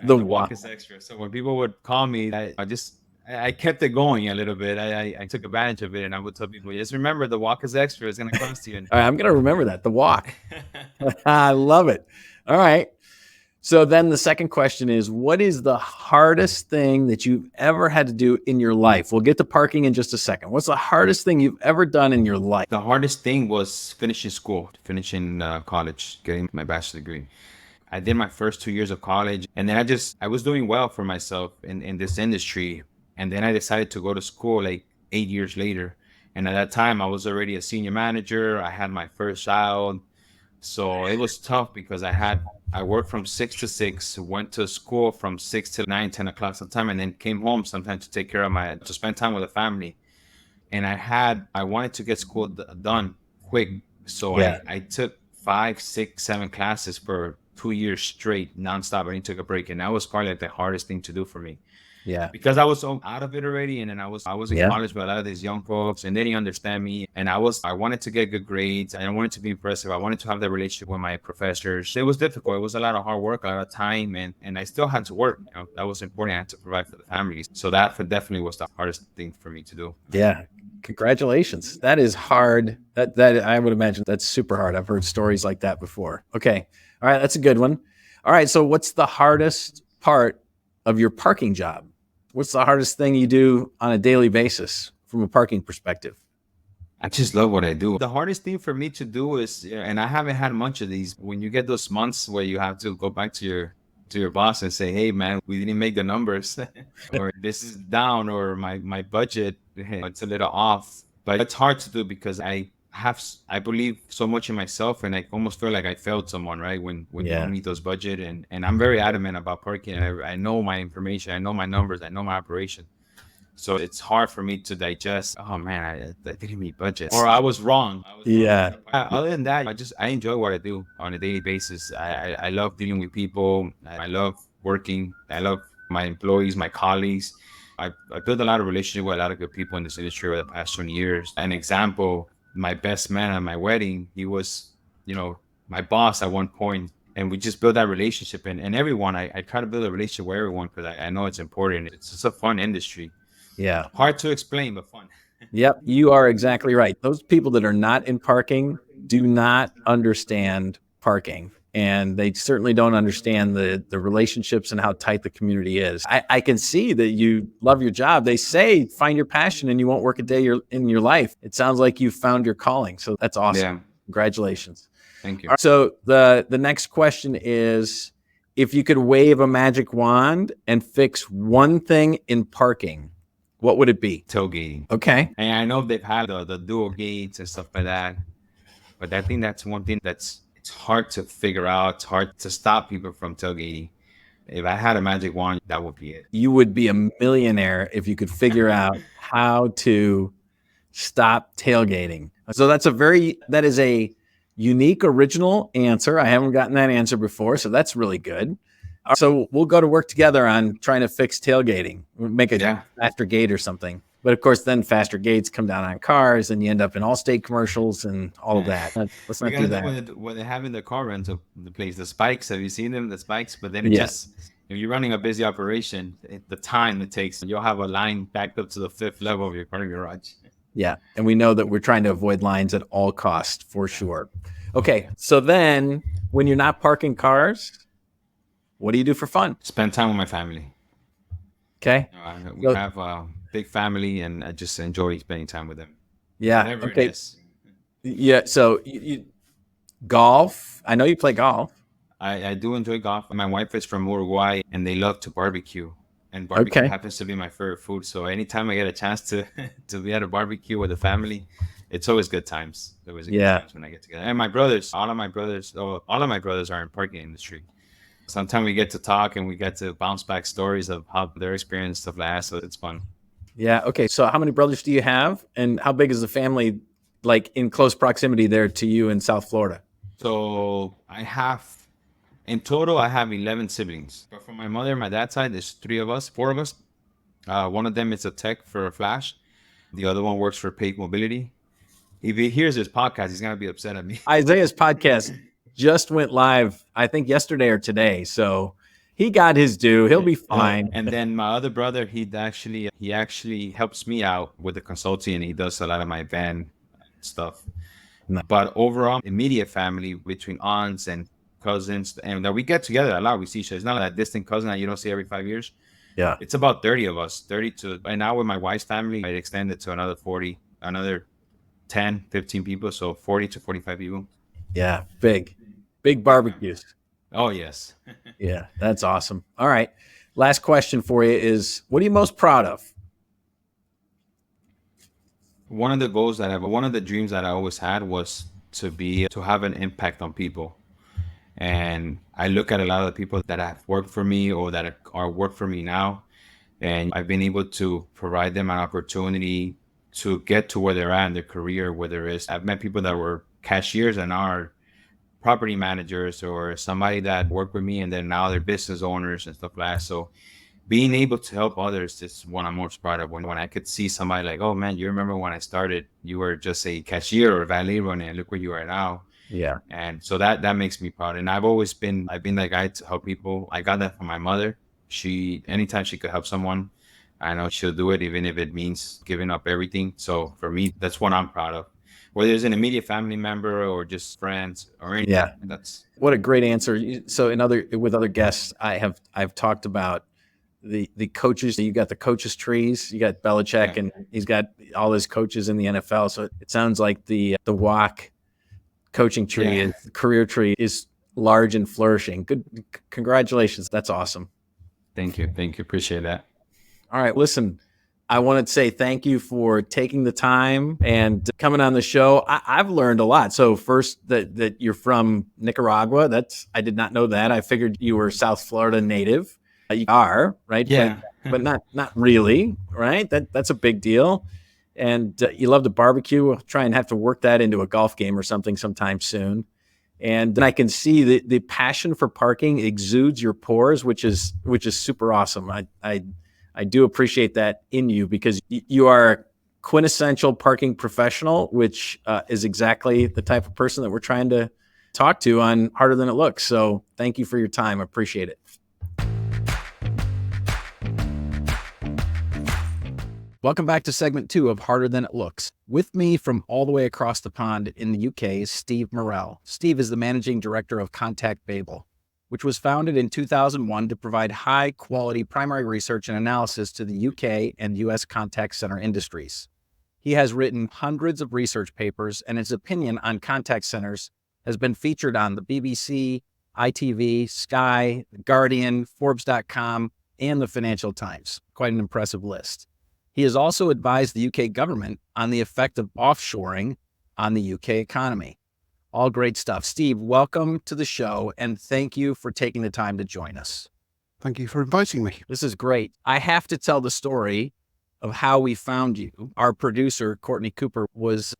The wok is extra. So when people would call me, I kept it going a little bit. I took advantage of it, and I would tell people, just remember, the wok is extra. It's going to cost you. All right, I'm going to remember that, the wok. I love it. All right. So then the second question is, what is the hardest thing that you've ever had to do in your life? We'll get to parking in just a second. What's the hardest thing you've ever done in your life? The hardest thing was finishing college, getting my bachelor's degree. I did my first 2 years of college, and then I was doing well for myself in this industry. And then I decided to go to school like 8 years later. And at that time, I was already a senior manager. I had my first child. So it was tough because I worked from 6 to 6, went to school from 6 to 9, 10 o'clock sometime, and then came home sometimes to take care of to spend time with the family. And I wanted to get school done quick. So yeah. I took 5, 6, 7 classes for 2 years straight, nonstop. I didn't take a break. And that was probably like the hardest thing to do for me. Yeah. Because I was so out of it already. And then I was in college with a lot of these young folks, and they didn't understand me. And I wanted to get good grades. I wanted to be impressive. I wanted to have that relationship with my professors. It was difficult. It was a lot of hard work, a lot of time. And I still had to work. That was important. I had to provide for the families. So that definitely was the hardest thing for me to do. Yeah. Congratulations. That is hard. That I would imagine that's super hard. I've heard stories like that before. Okay. All right. That's a good one. All right. So what's the hardest part of your parking job? What's the hardest thing you do on a daily basis from a parking perspective? I just love what I do. The hardest thing for me to do is, and I haven't had much of these, when you get those months where you have to go back to your boss and say, "Hey man, we didn't make the numbers," or "This is down," or my budget, it's a little off. But it's hard to do because I believe so much in myself, and I almost feel like I failed someone, right? When you don't meet those budget, and I'm very adamant about parking. I know my information, I know my numbers, I know my operation. So it's hard for me to digest. Oh man, I didn't meet budget, or I was wrong. Yeah. Other than that, I enjoy what I do on a daily basis. I love dealing with people. I love working. I love my employees, my colleagues. I built a lot of relationship with a lot of good people in this industry over the past 20 years. An example, my best man at my wedding, he was, my boss at one point, and we just built that relationship. And everyone, I try to build a relationship with everyone because I know it's important. It's just a fun industry. Yeah. Hard to explain, but fun. Yep. You are exactly right. Those people that are not in parking do not understand parking. And they certainly don't understand the relationships and how tight the community is. I can see that you love your job. They say find your passion and you won't work a day in your life. It sounds like you found your calling. So that's awesome. Yeah. Congratulations. Thank you. All right, so the next question is, if you could wave a magic wand and fix one thing in parking, what would it be? Tailgating. Okay. And I know they've had the dual gates and stuff like that, but I think that's one thing it's hard to figure out. It's hard to stop people from tailgating. If I had a magic wand, that would be it. You would be a millionaire if you could figure out how to stop tailgating. So that is a unique, original answer. I haven't gotten that answer before, so that's really good. So we'll go to work together on trying to fix tailgating. We'll make a faster gate or something. But of course, then faster gates come down on cars, and you end up in Allstate commercials and all of that. Let's not do that. When they have in the car rental the place, the spikes. Have you seen them? The spikes, but then if you're running a busy operation, the time it takes, you'll have a line backed up to the 5th level of your parking garage. Yeah, and we know that we're trying to avoid lines at all costs for sure. Okay, so then when you're not parking cars, what do you do for fun? Spend time with my family. Okay. We have a big family, and I just enjoy spending time with them. Yeah. Whatever it is. Yeah. So you golf. I know you play golf. I do enjoy golf. My wife is from Uruguay, and they love to barbecue. And barbecue happens to be my favorite food. So anytime I get a chance to be at a barbecue with the family, it's always good times. It's always good times when I get together. And my brothers, all of my brothers are in parking industry. Sometimes we get to talk and we get to bounce back stories of how their experience, stuff like that. So it's fun. Yeah. Okay. So how many brothers do you have, and how big is the family, like in close proximity there to you in South Florida? So in total, I have 11 siblings. But from my mother and my dad's side, there's 4 of us. One of them is a tech for Flash. The other one works for Paid Mobility. If he hears this podcast, he's going to be upset at me. Isaiah's podcast just went live, I think yesterday or today. So he got his due. He'll be fine. And then my other brother, he actually helps me out with the consulting, and he does a lot of my van stuff. Nice. But overall, immediate family between aunts and cousins, and that we get together a lot. We see each other. It's not that distant cousin that you don't see every 5 years. Yeah. It's about 30 of us, 32. And now with my wife's family, I extended to another 40, another 10, 15 people. So 40 to 45 people. Yeah. Big barbecues. Oh, yes. Yeah. That's awesome. All right. Last question for you is, what are you most proud of? One of the dreams that I always had was to have an impact on people. And I look at a lot of the people that have worked for me or that are work for me now, and I've been able to provide them an opportunity to get to where they're at in their career, whether it's, I've met people that were cashiers and are property managers, or somebody that worked with me and then now they're business owners and stuff like that. So being able to help others is what I'm most proud of. When I could see somebody like, oh man, you remember when I started, you were just a cashier or a valet runner, and look where you are now. Yeah. And so that makes me proud. And I've been that guy to help people. I got that from my mother. Anytime she could help someone, I know she'll do it, even if it means giving up everything. So for me, that's what I'm proud of. Whether it's an immediate family member or just friends or anything. Yeah. That's what a great answer. So with other guests, I've talked about the coaches. You got the coaches trees. You got Belichick, and he's got all his coaches in the NFL. So it sounds like the WAC coaching tree, career tree is large and flourishing. Good. Congratulations. That's awesome. Thank you. Appreciate that. All right. Listen, I want to say thank you for taking the time and coming on the show. I've learned a lot. So first that you're from Nicaragua. I did not know that. I figured you were South Florida native. You are, right? Yeah. But not really, right? That's a big deal. And you love to barbecue. We'll try and have to work that into a golf game or something sometime soon. And I can see the passion for parking exudes your pores, which is super awesome. I do appreciate that in you because you are a quintessential parking professional, which is exactly the type of person that we're trying to talk to on Harder Than It Looks. So thank you for your time. I appreciate it. Welcome back to segment 2 of Harder Than It Looks. With me from all the way across the pond in the UK is Steve Morrell. Steve is the managing director of ContactBabel, which was founded in 2001 to provide high-quality primary research and analysis to the UK and US contact center industries. He has written hundreds of research papers, and his opinion on contact centers has been featured on the BBC, ITV, Sky, The Guardian, Forbes.com, and the Financial Times. Quite an impressive list. He has also advised the UK government on the effect of offshoring on the UK economy. All great stuff. Steve, welcome to the show, and thank you for taking the time to join us. Thank you for inviting me. This is great. I have to tell the story of how we found you. Our producer, Courtney Cooper, was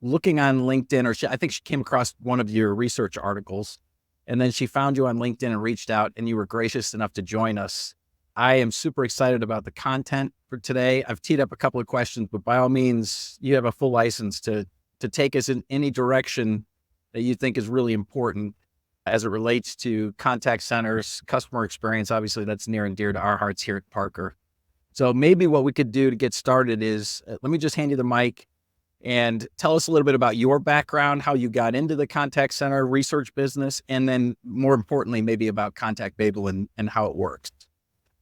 looking on LinkedIn, or I think she came across one of your research articles, and then she found you on LinkedIn and reached out, and you were gracious enough to join us. I am super excited about the content for today. I've teed up a couple of questions, but by all means, you have a full license to take us in any direction that you think is really important as it relates to contact centers, customer experience. Obviously, that's near and dear to our hearts here at Parker. So maybe what we could do to get started is, let me just hand you the mic and tell us a little bit about your background, how you got into the contact center research business, and then more importantly, maybe about ContactBabel and how it works.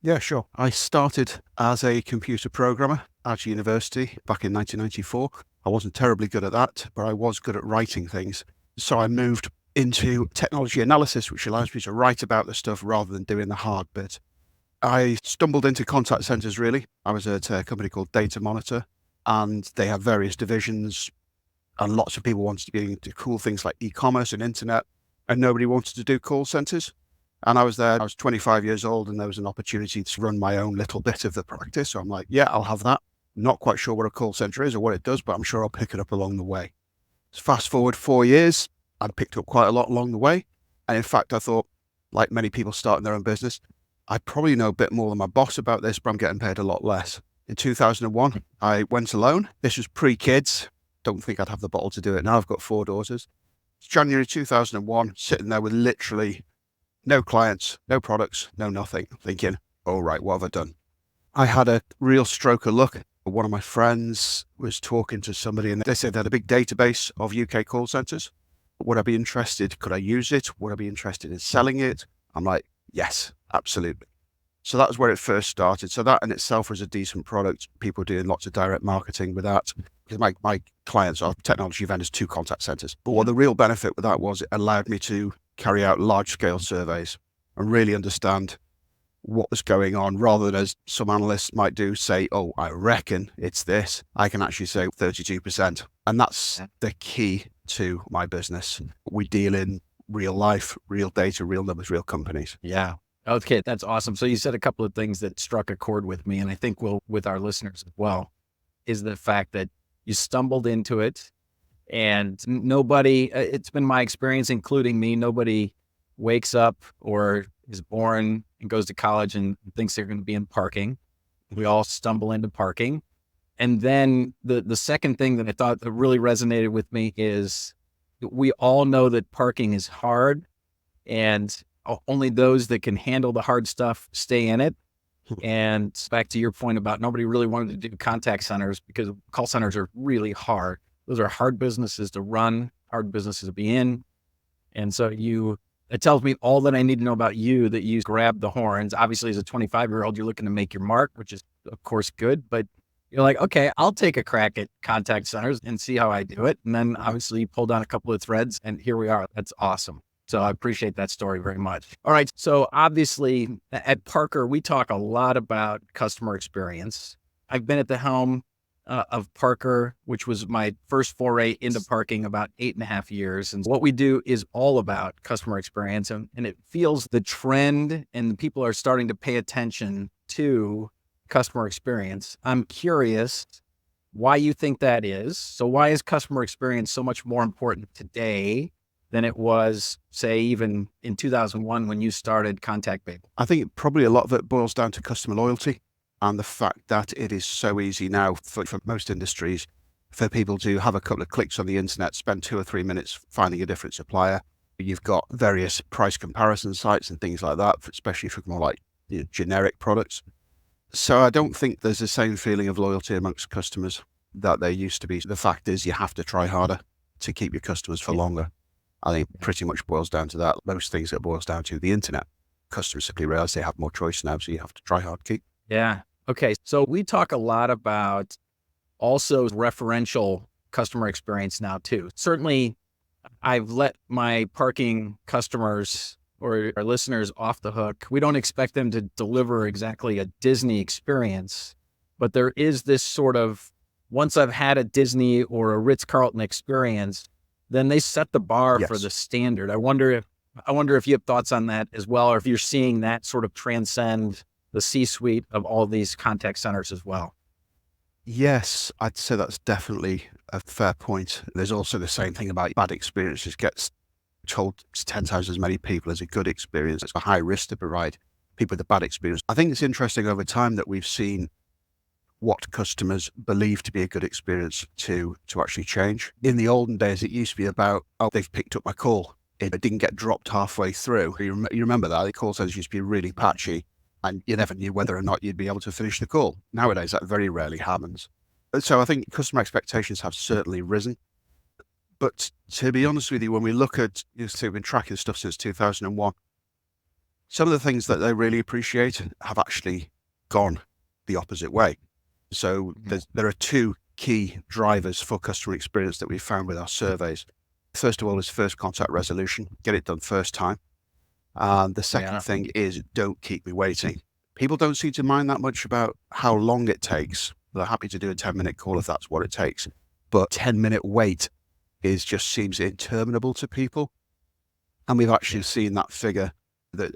Yeah, sure. I started as a computer programmer at university back in 1994. I wasn't terribly good at that, but I was good at writing things. So I moved into technology analysis, which allows me to write about the stuff rather than doing the hard bit. I stumbled into contact centers, really. I was at a company called Data Monitor, and they have various divisions, and lots of people wanted to be into cool things like e-commerce and internet, and nobody wanted to do call centers. And I was there, I was 25 years old, and there was an opportunity to run my own little bit of the practice. So I'm like, yeah, I'll have that. Not quite sure what a call center is or what it does, but I'm sure I'll pick it up along the way. So fast forward 4 years, I'd picked up quite a lot along the way. And in fact, I thought, like many people starting their own business, I probably know a bit more than my boss about this, but I'm getting paid a lot less. In 2001, I went alone. This was pre-kids. Don't think I'd have the bottle to do it now. I've got 4 daughters. It's January 2001, sitting there with literally no clients, no products, no nothing, thinking, oh, right, what have I done? I had a real stroke of luck. One of my friends was talking to somebody, and they said they had a big database of UK call centers. Would I be interested? Could I use it? Would I be interested in selling it? I'm like, yes, absolutely. So that was where it first started. So that in itself was a decent product. People doing lots of direct marketing with that. Because my clients are technology vendors to contact centers. But what the real benefit with that was, it allowed me to carry out large-scale surveys and really understand what was going on, rather than, as some analysts might do, say, oh, I reckon it's this. I can actually say 32%. And that's the key to my business. We deal in real life, real data, real numbers, real companies. Yeah. Okay, that's awesome. So you said a couple of things that struck a chord with me, and I think will with our listeners as well, is the fact that you stumbled into it. And nobody, it's been my experience, including me, nobody wakes up or is born and goes to college and thinks they're going to be in parking. We all stumble into parking. And then the second thing that I thought that really resonated with me is we all know that parking is hard, and only those that can handle the hard stuff stay in it. And back to your point about nobody really wanted to do contact centers because call centers are really hard. Those are hard businesses to run, hard businesses to be in. And so it tells me all that I need to know about you, that you grabbed the horns. Obviously, as a 25-year-old, you're looking to make your mark, which is, of course, good. But you're like, okay, I'll take a crack at contact centers and see how I do it. And then obviously you pulled on a couple of threads, and here we are. That's awesome. So I appreciate that story very much. All right. So obviously at Parker, we talk a lot about customer experience. I've been at the helm of Parker, which was my first foray into parking about 8.5 years. And what we do is all about customer experience. And it feels the trend and people are starting to pay attention to customer experience. I'm curious why you think that is. So why is customer experience so much more important today than it was, say, even in 2001 when you started ContactBabel? I think probably a lot of it boils down to customer loyalty and the fact that it is so easy now for most industries for people to have a couple of clicks on the internet, spend 2 or 3 minutes finding a different supplier. You've got various price comparison sites and things like that, especially for more like generic products. So I don't think there's the same feeling of loyalty amongst customers that there used to be. The fact is you have to try harder to keep your customers for longer. I think it pretty much boils down to that. Most things it boils down to the internet. Customers simply realize they have more choice now, so you have to try hard to keep. Yeah. Okay. So we talk a lot about also referential customer experience now too. Certainly I've let my parking customers or our listeners off the hook. We don't expect them to deliver exactly a Disney experience, but there is this sort of, once I've had a Disney or a Ritz-Carlton experience, then they set the bar for the standard. I wonder if you have thoughts on that as well, or if you're seeing that sort of transcend the C-suite of all these contact centers as well. Yes, I'd say that's definitely a fair point. There's also the same thing about bad experiences gets told 10 times as many people as a good experience. It's a high risk to provide people with a bad experience. I think it's interesting over time that we've seen what customers believe to be a good experience to actually change. In the olden days, it used to be about, oh, they've picked up my call. It didn't get dropped halfway through. You remember that? The call centers used to be really patchy and you never knew whether or not you'd be able to finish the call. Nowadays, that very rarely happens. So I think customer expectations have certainly risen. But to be honest with you, when we look at, we've been tracking stuff since 2001, some of the things that they really appreciate have actually gone the opposite way. So there are 2 key drivers for customer experience that we found with our surveys. First of all is first contact resolution, get it done first time. And the second thing is don't keep me waiting. People don't seem to mind that much about how long it takes. They're happy to do a 10-minute call if that's what it takes. But 10-minute wait just seems interminable to people. And we've actually seen that figure that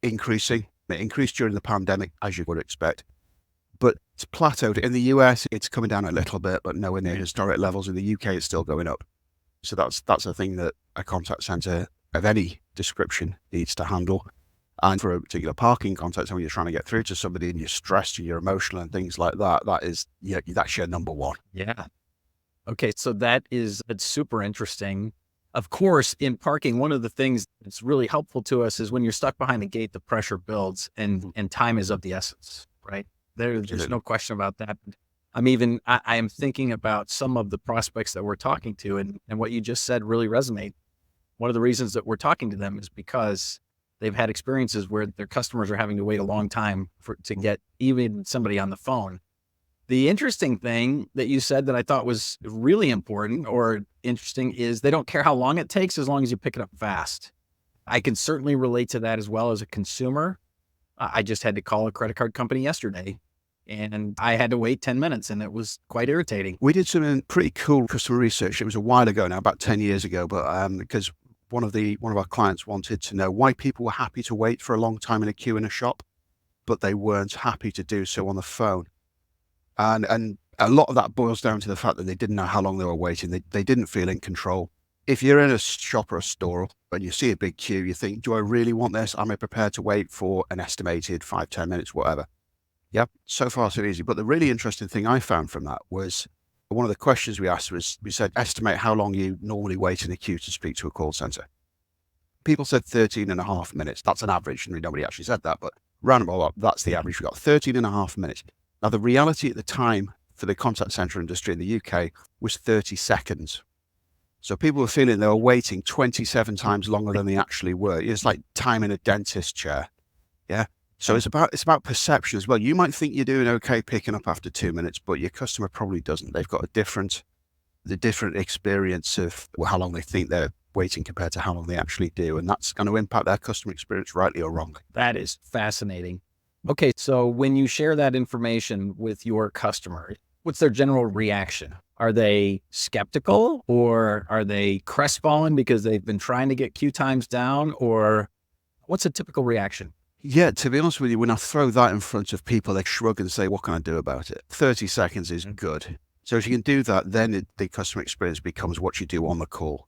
increasing. It increased during the pandemic, as you would expect. But it's plateaued. In the US, it's coming down a little bit, but nowhere near historic levels. In the UK, it's still going up. So that's a thing that a contact center of any description needs to handle. And for a particular parking contact center, when you're trying to get through to somebody and you're stressed and you're emotional and things like that, that's your number one. Yeah. Okay. So it's super interesting. Of course, in parking, one of the things that's really helpful to us is when you're stuck behind a gate, the pressure builds and time is of the essence, right? There's no question about that. I am thinking about some of the prospects that we're talking to and what you just said really resonate. One of the reasons that we're talking to them is because they've had experiences where their customers are having to wait a long time to get even somebody on the phone. The interesting thing that you said that I thought was really important or interesting is they don't care how long it takes as long as you pick it up fast. I can certainly relate to that as well as a consumer. I just had to call a credit card company yesterday and I had to wait 10 minutes and it was quite irritating. We did some pretty cool customer research. It was a while ago now, about 10 years ago, but because one of our clients wanted to know why people were happy to wait for a long time in a queue in a shop, but they weren't happy to do so on the phone. And a lot of that boils down to the fact that they didn't know how long they were waiting. They didn't feel in control. If you're in a shop or a store and you see a big queue, you think, do I really want this? Am I prepared to wait for an estimated 5-10 minutes, whatever? Yep, so far so easy. But the really interesting thing I found from that was one of the questions we asked was, we said, estimate how long you normally wait in a queue to speak to a call center. People said 13.5 minutes. That's an average. And nobody actually said that, but round about up, that's the average. We got 13.5 minutes. Now, the reality at the time for the contact center industry in the UK was 30 seconds. So people were feeling they were waiting 27 times longer than they actually were. It's like time in a dentist chair. Yeah. So it's about perception as well. You might think you're doing okay picking up after 2 minutes, but your customer probably doesn't. They've got the different experience of how long they think they're waiting compared to how long they actually do. And that's going to impact their customer experience rightly or wrongly. That is fascinating. Okay. So when you share that information with your customer, what's their general reaction? Are they skeptical, or are they crestfallen because they've been trying to get queue times down, or what's a typical reaction? Yeah, to be honest with you, when I throw that in front of people, they shrug and say, what can I do about it? 30 seconds is good. So if you can do that, then the customer experience becomes what you do on the call.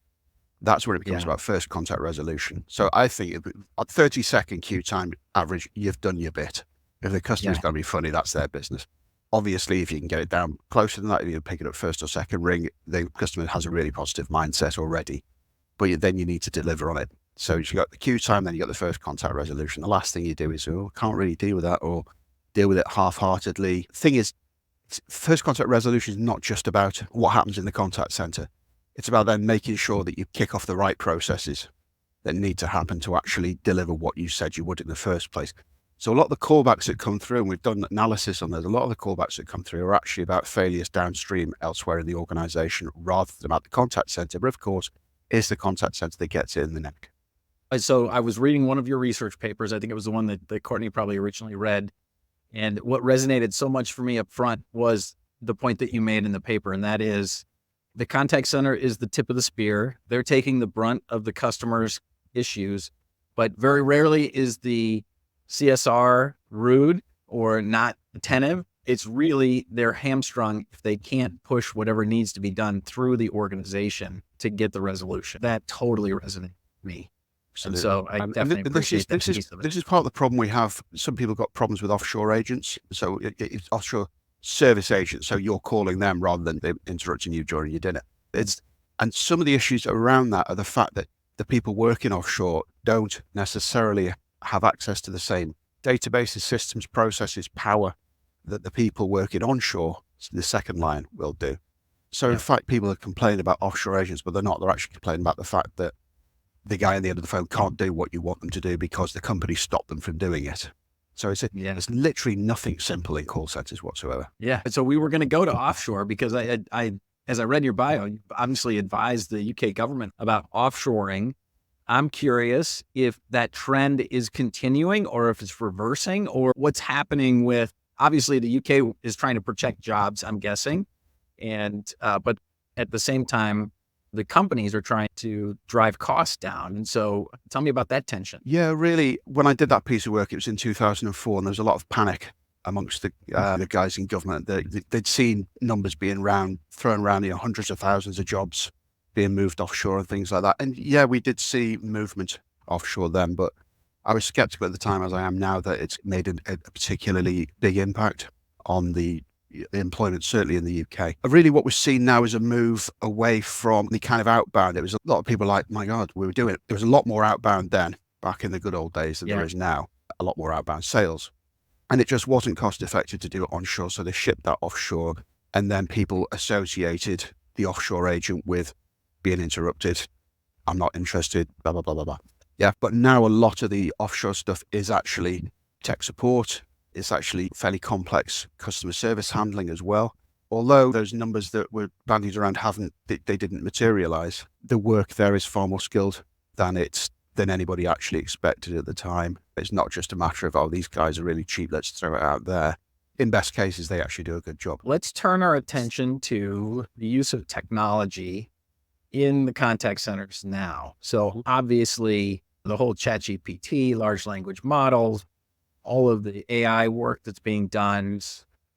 That's where it becomes about first contact resolution. So I think at 30-second queue time average, you've done your bit. If the customer's going to be funny, that's their business. Obviously, if you can get it down closer than that, if you pick it up first or second ring, the customer has a really positive mindset already. But then you need to deliver on it. So you got the queue time, then you got the first contact resolution. The last thing you do is, can't really deal with that, or deal with it half-heartedly. Thing is, first contact resolution is not just about what happens in the contact center. It's about then making sure that you kick off the right processes that need to happen to actually deliver what you said you would in the first place. So a lot of the callbacks that come through, and we've done analysis on those, a lot of the callbacks that come through are actually about failures downstream elsewhere in the organization rather than about the contact center. But of course, it's the contact center that gets it in the neck. So I was reading one of your research papers. I think it was the one that Courtney probably originally read. And what resonated so much for me up front was the point that you made in the paper. And that is the contact center is the tip of the spear. They're taking the brunt of the customer's issues, but very rarely is the CSR rude or not attentive. It's really they're hamstrung if they can't push whatever needs to be done through the organization to get the resolution. That totally resonated with me. And so I definitely appreciate that piece of it. This is part of the problem we have. Some people got problems with offshore agents. So it's offshore service agents. So you're calling them rather than them interrupting you during your dinner. And some of the issues around that are the fact that the people working offshore don't necessarily have access to the same databases, systems, processes, power that the people working onshore, the second line, will do. So in fact, people are complaining about offshore agents, but they're not. They're actually complaining about the fact that the guy on the end of the phone can't do what you want them to do because the company stopped them from doing it. So it's literally nothing simple in call centers whatsoever. Yeah. So we were going to go to offshore because I as I read your bio, you obviously advised the UK government about offshoring. I'm curious if that trend is continuing or if it's reversing, or what's happening with, obviously the UK is trying to protect jobs, I'm guessing. And, but at the same time, the companies are trying to drive costs down. And so tell me about that tension. Yeah, really, when I did that piece of work, it was in 2004, and there was a lot of panic amongst the guys in government. They'd seen numbers being thrown around, hundreds of thousands of jobs being moved offshore and things like that. And yeah, we did see movement offshore then, but I was skeptical at the time, as I am now, that it's made a particularly big impact on the employment, certainly in the UK. Really what we're seeing now is a move away from the kind of outbound. It was a lot of people like, my God, we were doing it. There was a lot more outbound then, back in the good old days, than there is now. A lot more outbound sales. And it just wasn't cost effective to do it onshore. So they shipped that offshore, and then people associated the offshore agent with being interrupted. I'm not interested, blah, blah, blah, blah, blah. Yeah. But now a lot of the offshore stuff is actually tech support. It's actually fairly complex customer service handling as well. Although those numbers that were bandied around they didn't materialize, the work there is far more skilled than anybody actually expected at the time. It's not just a matter of, these guys are really cheap, let's throw it out there. In best cases, they actually do a good job. Let's turn our attention to the use of technology in the contact centers now. So obviously the whole ChatGPT, large language models, all of the AI work that's being done.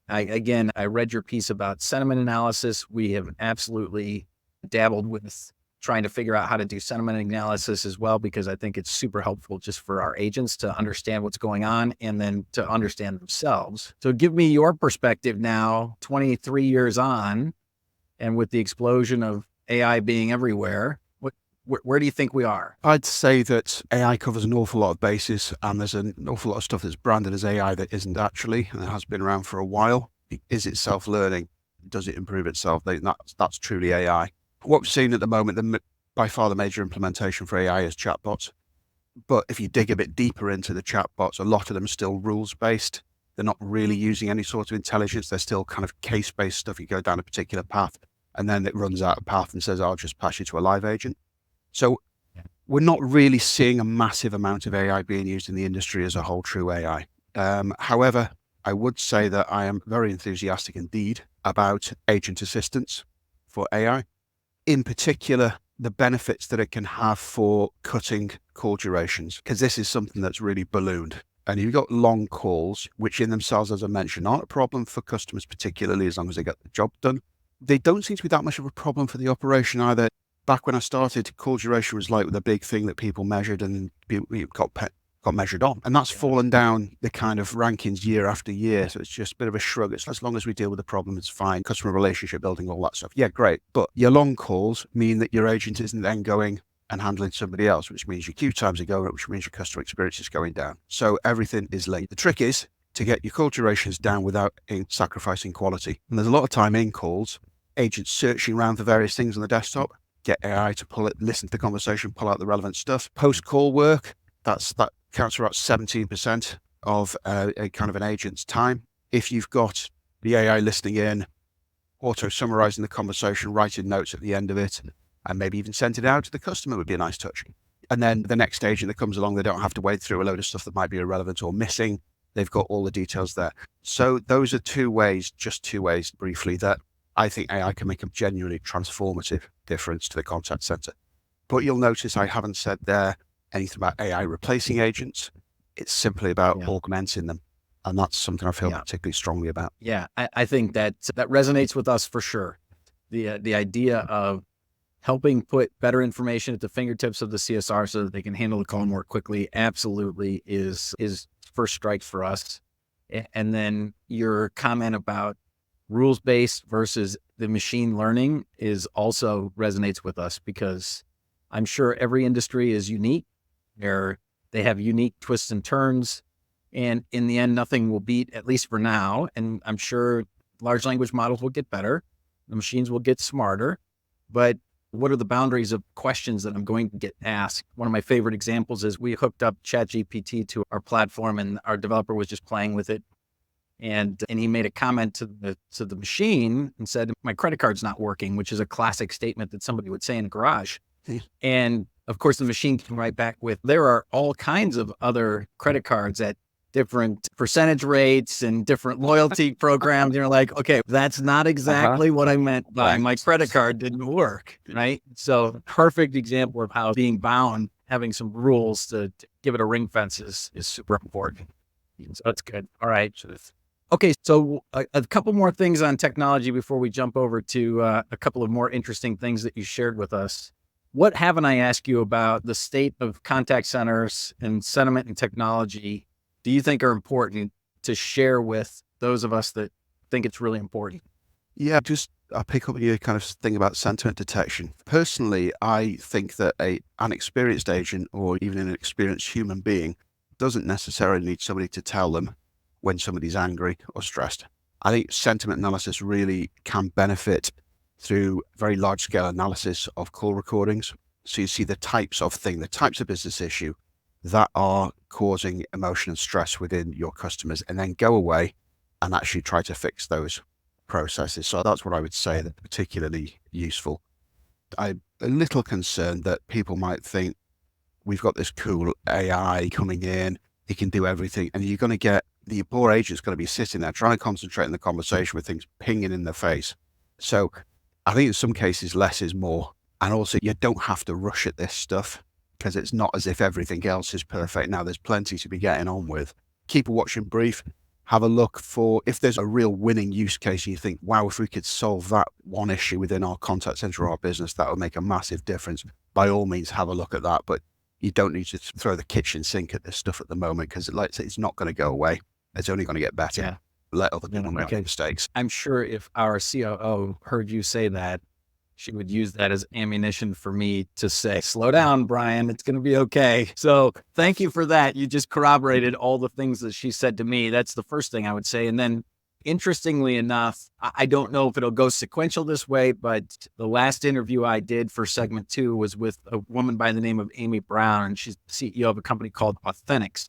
I read your piece about sentiment analysis. We have absolutely dabbled with trying to figure out how to do sentiment analysis as well, because I think it's super helpful just for our agents to understand what's going on and then to understand themselves. So give me your perspective now, 23 years on, and with the explosion of AI being everywhere, where do you think we are? I'd say that AI covers an awful lot of bases, and there's an awful lot of stuff that's branded as AI that isn't actually, and it has been around for a while. Is it self-learning? Does it improve itself? That's truly AI. What we're seeing at the moment, by far the major implementation for AI is chatbots. But if you dig a bit deeper into the chatbots, a lot of them are still rules-based. They're not really using any sort of intelligence. They're still kind of case-based stuff. You go down a particular path, and then it runs out of path and says, I'll just pass you to a live agent. So we're not really seeing a massive amount of AI being used in the industry as a whole, true AI. However, I would say that I am very enthusiastic indeed about agent assistance for AI. In particular, the benefits that it can have for cutting call durations, because this is something that's really ballooned. And you've got long calls, which in themselves, as I mentioned, aren't a problem for customers, particularly as long as they get the job done. They don't seem to be that much of a problem for the operation either. Back when I started, call duration was like the big thing that people measured and got measured on. And that's fallen down the kind of rankings year after year. So it's just a bit of a shrug. It's as long as we deal with the problem, it's fine. Customer relationship building, all that stuff. Yeah, great. But your long calls mean that your agent isn't then going and handling somebody else, which means your queue times are going up, which means your customer experience is going down. So everything is late. The trick is to get your call durations down without sacrificing quality. And there's a lot of time in calls, agents searching around for various things on the desktop, get AI to pull it, listen to the conversation, pull out the relevant stuff. Post-call work, that counts for about 17% of a kind of an agent's time. If you've got the AI listening in, auto-summarizing the conversation, writing notes at the end of it, and maybe even sending it out to the customer would be a nice touch. And then the next agent that comes along, they don't have to wade through a load of stuff that might be irrelevant or missing. They've got all the details there. So those are just two ways briefly that I think AI can make a genuinely transformative difference to the contact center. But you'll notice I haven't said there anything about AI replacing agents. It's simply about augmenting them. And that's something I feel particularly strongly about. Yeah, I think that resonates with us for sure. The idea of helping put better information at the fingertips of the CSR so that they can handle the call more quickly absolutely is first strike for us. And then your comment about rules-based versus the machine learning is also resonates with us, because I'm sure every industry is unique. They have unique twists and turns, and in the end, nothing will beat, at least for now. And I'm sure large language models will get better. The machines will get smarter, but what are the boundaries of questions that I'm going to get asked? One of my favorite examples is we hooked up ChatGPT to our platform, and our developer was just playing with it. And he made a comment to the machine and said, "My credit card's not working," which is a classic statement that somebody would say in a garage. And of course, the machine came right back with, "There are all kinds of other credit cards at different percentage rates and different loyalty programs." You're like, okay, that's not exactly what I meant by my credit card didn't work, right? So perfect example of how being bound, having some rules to give it a ring fence is super important. So that's good. All right. Okay, so a couple more things on technology before we jump over to a couple of more interesting things that you shared with us. What haven't I asked you about the state of contact centers and sentiment and technology do you think are important to share with those of us that think it's really important? Yeah, I'll pick up your kind of thing about sentiment detection. Personally, I think that an experienced agent or even an experienced human being doesn't necessarily need somebody to tell them when somebody's angry or stressed. I think sentiment analysis really can benefit through very large scale analysis of call recordings. So you see the types of business issue that are causing emotion and stress within your customers, and then go away and actually try to fix those processes. So that's what I would say that's particularly useful. I'm a little concerned that people might think we've got this cool AI coming in, it can do everything, and you're going to get the poor agent's going to be sitting there trying to concentrate on the conversation with things pinging in their face. So I think in some cases less is more. And also you don't have to rush at this stuff, because it's not as if everything else is perfect. Now there's plenty to be getting on with. Keep a watching brief. Have a look for if there's a real winning use case and you think, wow, if we could solve that one issue within our contact center or our business, that would make a massive difference. By all means, have a look at that. But you don't need to throw the kitchen sink at this stuff at the moment, because like I say, it's not going to go away. It's only going to get better. Yeah. Let other people make mistakes. I'm sure if our COO heard you say that, she would use that as ammunition for me to say, slow down, Brian, it's going to be okay. So thank you for that. You just corroborated all the things that she said to me. That's the first thing I would say. And then interestingly enough, I don't know if it'll go sequential this way, but the last interview I did for segment 2 was with a woman by the name of Amy Brown, and she's the CEO of a company called Authentics.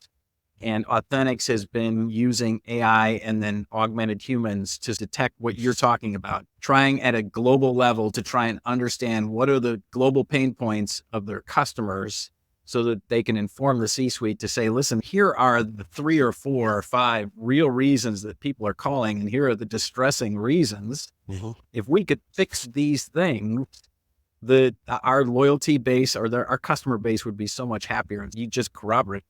And Authentics has been using AI and then augmented humans to detect what you're talking about, trying at a global level to try and understand what are the global pain points of their customers so that they can inform the C-suite to say, listen, here are the 3 or 4 or 5 real reasons that people are calling, and here are the distressing reasons. If we could fix these things, our loyalty base or our customer base would be so much happier. You just corroborate.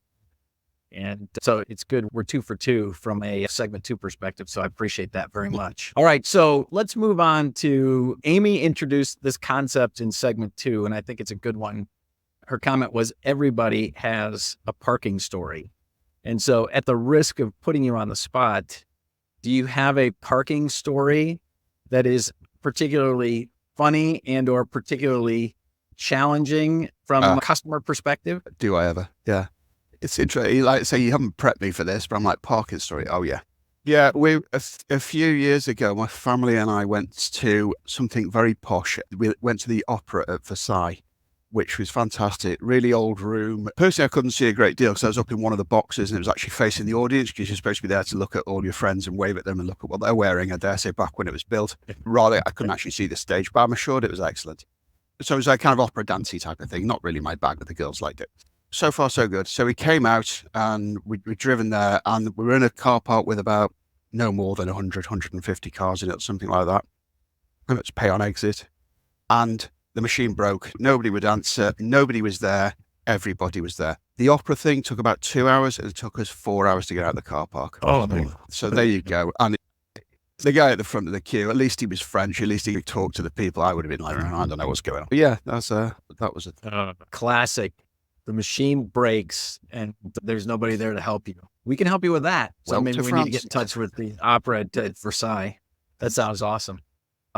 And so it's good. We're 2 for 2 from a segment 2 perspective. So I appreciate that very much. All right. So let's move on to Amy introduced this concept in segment 2, and I think it's a good one. Her comment was, everybody has a parking story. And so at the risk of putting you on the spot, do you have a parking story that is particularly funny and or particularly challenging from a customer perspective? Do I ever? Yeah. It's interesting. Like, say, you haven't prepped me for this, but I'm like, parking story. Oh, yeah. Yeah, a few years ago, my family and I went to something very posh. We went to the opera at Versailles, which was fantastic. Really old room. Personally, I couldn't see a great deal because I was up in one of the boxes and it was actually facing the audience, because you're supposed to be there to look at all your friends and wave at them and look at what they're wearing, I dare say, back when it was built. Rather, I couldn't actually see the stage, but I'm assured it was excellent. So it was like kind of opera dancey type of thing. Not really my bag, but the girls liked it. So far, so good. So we came out and we'd driven there, and we were in a car park with about no more than 100, 150 cars in it, something like that. And it's pay on exit. And the machine broke. Nobody would answer. Nobody was there. Everybody was there. The opera thing took about 2 hours, and it took us 4 hours to get out of the car park. Oh, so there you go. And the guy at the front of the queue, at least he was French. At least he could talk to the people. I would have been like, I don't know what's going on. But yeah, that was a classic. The machine breaks and there's nobody there to help you. We can help you with that. So maybe we need to get in touch with the opera at Versailles. That sounds awesome.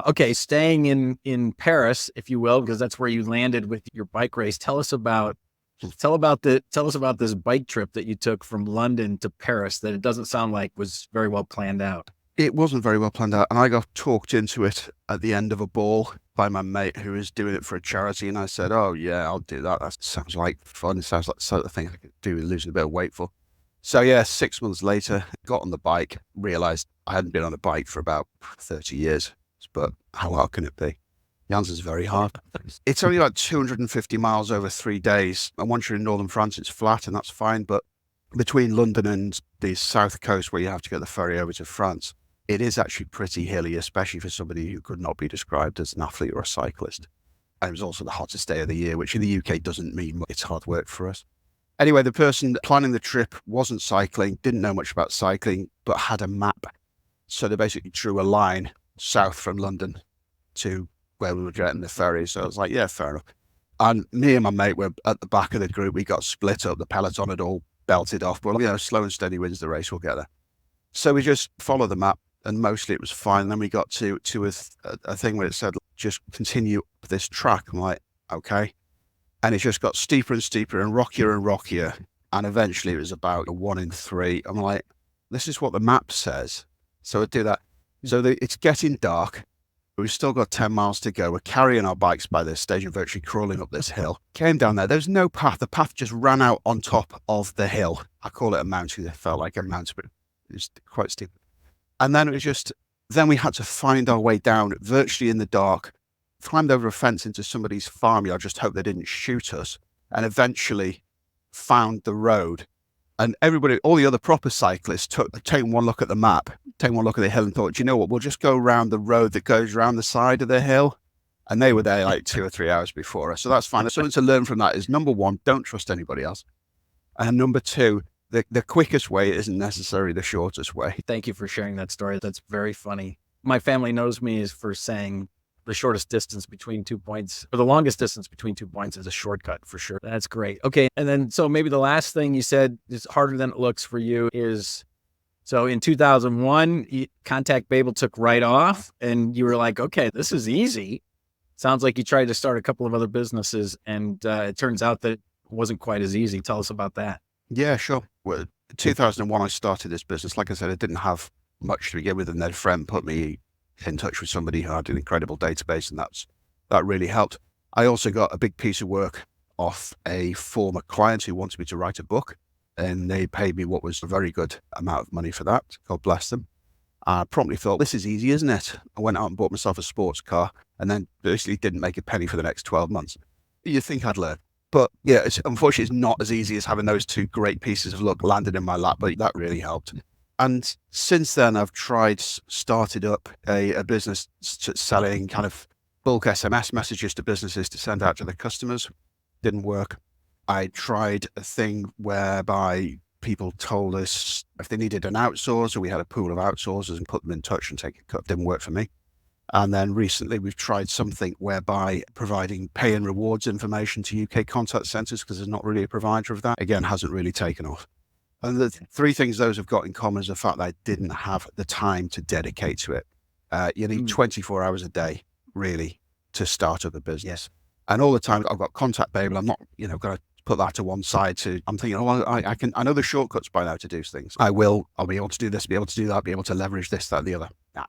Okay, staying in Paris, if you will, because that's where you landed with your bike race. Tell us about this bike trip that you took from London to Paris that it doesn't sound like was very well planned out. It wasn't very well planned out, and I got talked into it at the end of a ball by my mate who was doing it for a charity, and I said, oh yeah, I'll do that. That sounds like fun. It sounds like the sort of thing I could do with losing a bit of weight for. So yeah, 6 months later, got on the bike, realised I hadn't been on a bike for about 30 years. But how hard can it be? The answer is very hard. It's only like 250 miles over 3 days. And once you're in northern France, it's flat, and that's fine. But between London and the south coast, where you have to get the ferry over to France, it is actually pretty hilly, especially for somebody who could not be described as an athlete or a cyclist. And it was also the hottest day of the year, which in the UK doesn't mean much. It's hard work for us. Anyway, the person planning the trip wasn't cycling, didn't know much about cycling, but had a map. So they basically drew a line south from London to where we were getting the ferry. So I was like, yeah, fair enough. And me and my mate were at the back of the group. We got split up. The peloton had all belted off. But, slow and steady wins the race. We'll get there. So we just followed the map, and mostly it was fine. And then we got to a thing where it said, just continue up this track. I'm like, okay. And it just got steeper and steeper and rockier. And eventually it was about a 1 in 3. I'm like, this is what the map says. So I'd do that. So it's getting dark. We've still got 10 miles to go. We're carrying our bikes by this stage and virtually crawling up this hill. Came down there. There's no path. The path just ran out on top of the hill. I call it a mountain. It felt like a mountain, but it was quite steep. And then then we had to find our way down virtually in the dark, climbed over a fence into somebody's farmyard, just hope they didn't shoot us, and eventually found the road. And everybody, all the other proper cyclists, taking one look at the map, taking one look at the hill and thought, do you know what, we'll just go around the road that goes around the side of the hill. And they were there like 2 or 3 hours before us. So that's fine. Something to learn from that is, number one, don't trust anybody else. And number two, the quickest way isn't necessarily the shortest way. Thank you for sharing that story. That's very funny. My family knows me as for saying the shortest distance between 2 points, or the longest distance between 2 points, is a shortcut for sure. That's great. Okay. And then, so maybe the last thing you said is harder than it looks for you is, so in 2001, ContactBabel took right off and you were like, okay, this is easy. Sounds like you tried to start a couple of other businesses and it turns out that it wasn't quite as easy. Tell us about that. Yeah, sure. Well, in 2001, I started this business. Like I said, I didn't have much to begin with, and then a friend put me in touch with somebody who had an incredible database, and that really helped. I also got a big piece of work off a former client who wanted me to write a book, and they paid me what was a very good amount of money for that. God bless them. I promptly thought, this is easy, isn't it? I went out and bought myself a sports car, and then basically didn't make a penny for the next 12 months. You'd think I'd learn. But yeah, unfortunately, it's not as easy as having those two great pieces of luck landed in my lap, but that really helped. And since then, I've started up a business selling kind of bulk SMS messages to businesses to send out to their customers. Didn't work. I tried a thing whereby people told us if they needed an outsourcer, we had a pool of outsourcers and put them in touch and take a cut. Didn't work for me. And then recently we've tried something whereby providing pay and rewards information to UK contact centers, because there's not really a provider of that. Again, hasn't really taken off. And the three things those have got in common is the fact that I didn't have the time to dedicate to it. You need 24 hours a day, really, to start up a business. Yes. And all the time I've got ContactBabel. I'm not, going to put that to one side I'm thinking, I know the shortcuts by now to do things. I'll be able to do this, be able to do that, be able to leverage this, that, the other. Nah.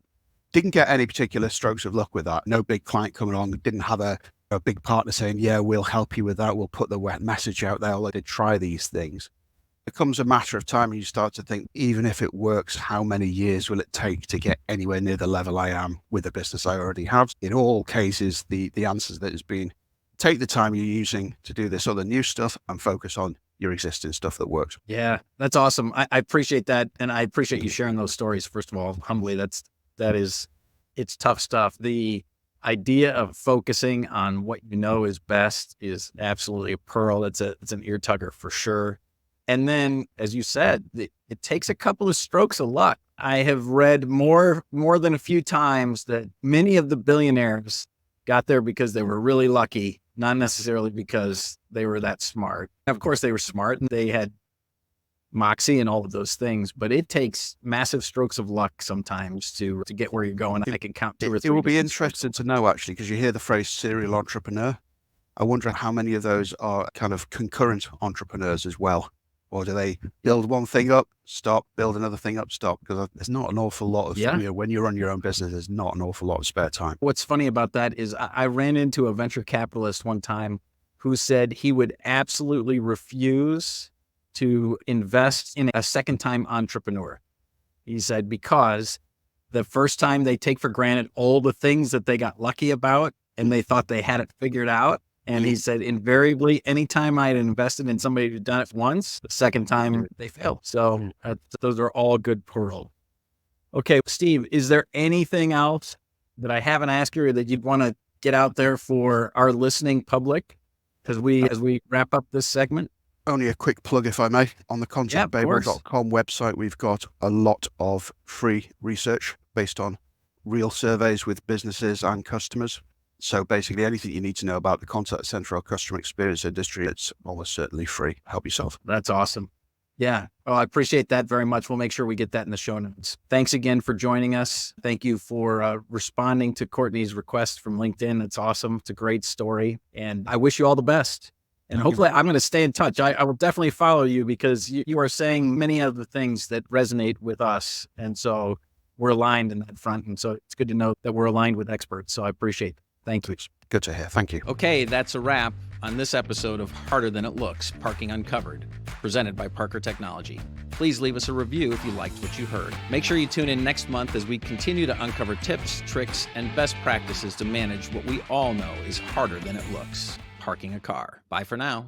Didn't get any particular strokes of luck with that. No big client coming along. Didn't have a big partner saying, yeah, we'll help you with that. We'll put the wet message out there. Although I did try these things. It becomes a matter of time and you start to think, even if it works, how many years will it take to get anywhere near the level I am with the business I already have? In all cases, the answer that has been, take the time you're using to do this other new stuff and focus on your existing stuff that works. Yeah, that's awesome. I appreciate that. And I appreciate you sharing those stories. First of all, humbly, it's tough stuff. The idea of focusing on what you know is best is absolutely a pearl. It's an ear tugger for sure. And then, as you said, it takes a couple of strokes of luck. I have read more than a few times that many of the billionaires got there because they were really lucky, not necessarily because they were that smart. Of course, they were smart and they had moxie and all of those things, but it takes massive strokes of luck sometimes to get where you're going. I can count 2 or 3. It will be interesting to know, actually, because you hear the phrase serial entrepreneur. I wonder how many of those are kind of concurrent entrepreneurs as well. Or do they build one thing up, stop, build another thing up, stop? Because there's not an awful lot of, when you run your own business, there's not an awful lot of spare time. What's funny about that is I ran into a venture capitalist one time who said he would absolutely refuse to invest in a second-time entrepreneur. He said, because the first time they take for granted all the things that they got lucky about and they thought they had it figured out. And he said, invariably, anytime I had invested in somebody who'd done it once, the second time they failed. So those are all good pearls. Okay, Steve, is there anything else that I haven't asked you or that you'd want to get out there for our listening public as we wrap up this segment? Only a quick plug, if I may. On the ContactBabel.com website, we've got a lot of free research based on real surveys with businesses and customers. So basically anything you need to know about the contact center or customer experience industry, it's almost certainly free. Help yourself. That's awesome. Yeah. Well, I appreciate that very much. We'll make sure we get that in the show notes. Thanks again for joining us. Thank you for responding to Courtney's request from LinkedIn. It's awesome. It's a great story. And I wish you all the best. And hopefully I'm going to stay in touch. I will definitely follow you because you are saying many of the things that resonate with us. And so we're aligned in that front. And so it's good to know that we're aligned with experts. So I appreciate it. Thank you. It's good to hear. Thank you. Okay, that's a wrap on this episode of Harder Than It Looks, Parking Uncovered, presented by Parker Technology. Please leave us a review if you liked what you heard. Make sure you tune in next month as we continue to uncover tips, tricks, and best practices to manage what we all know is harder than it looks, parking a car. Bye for now.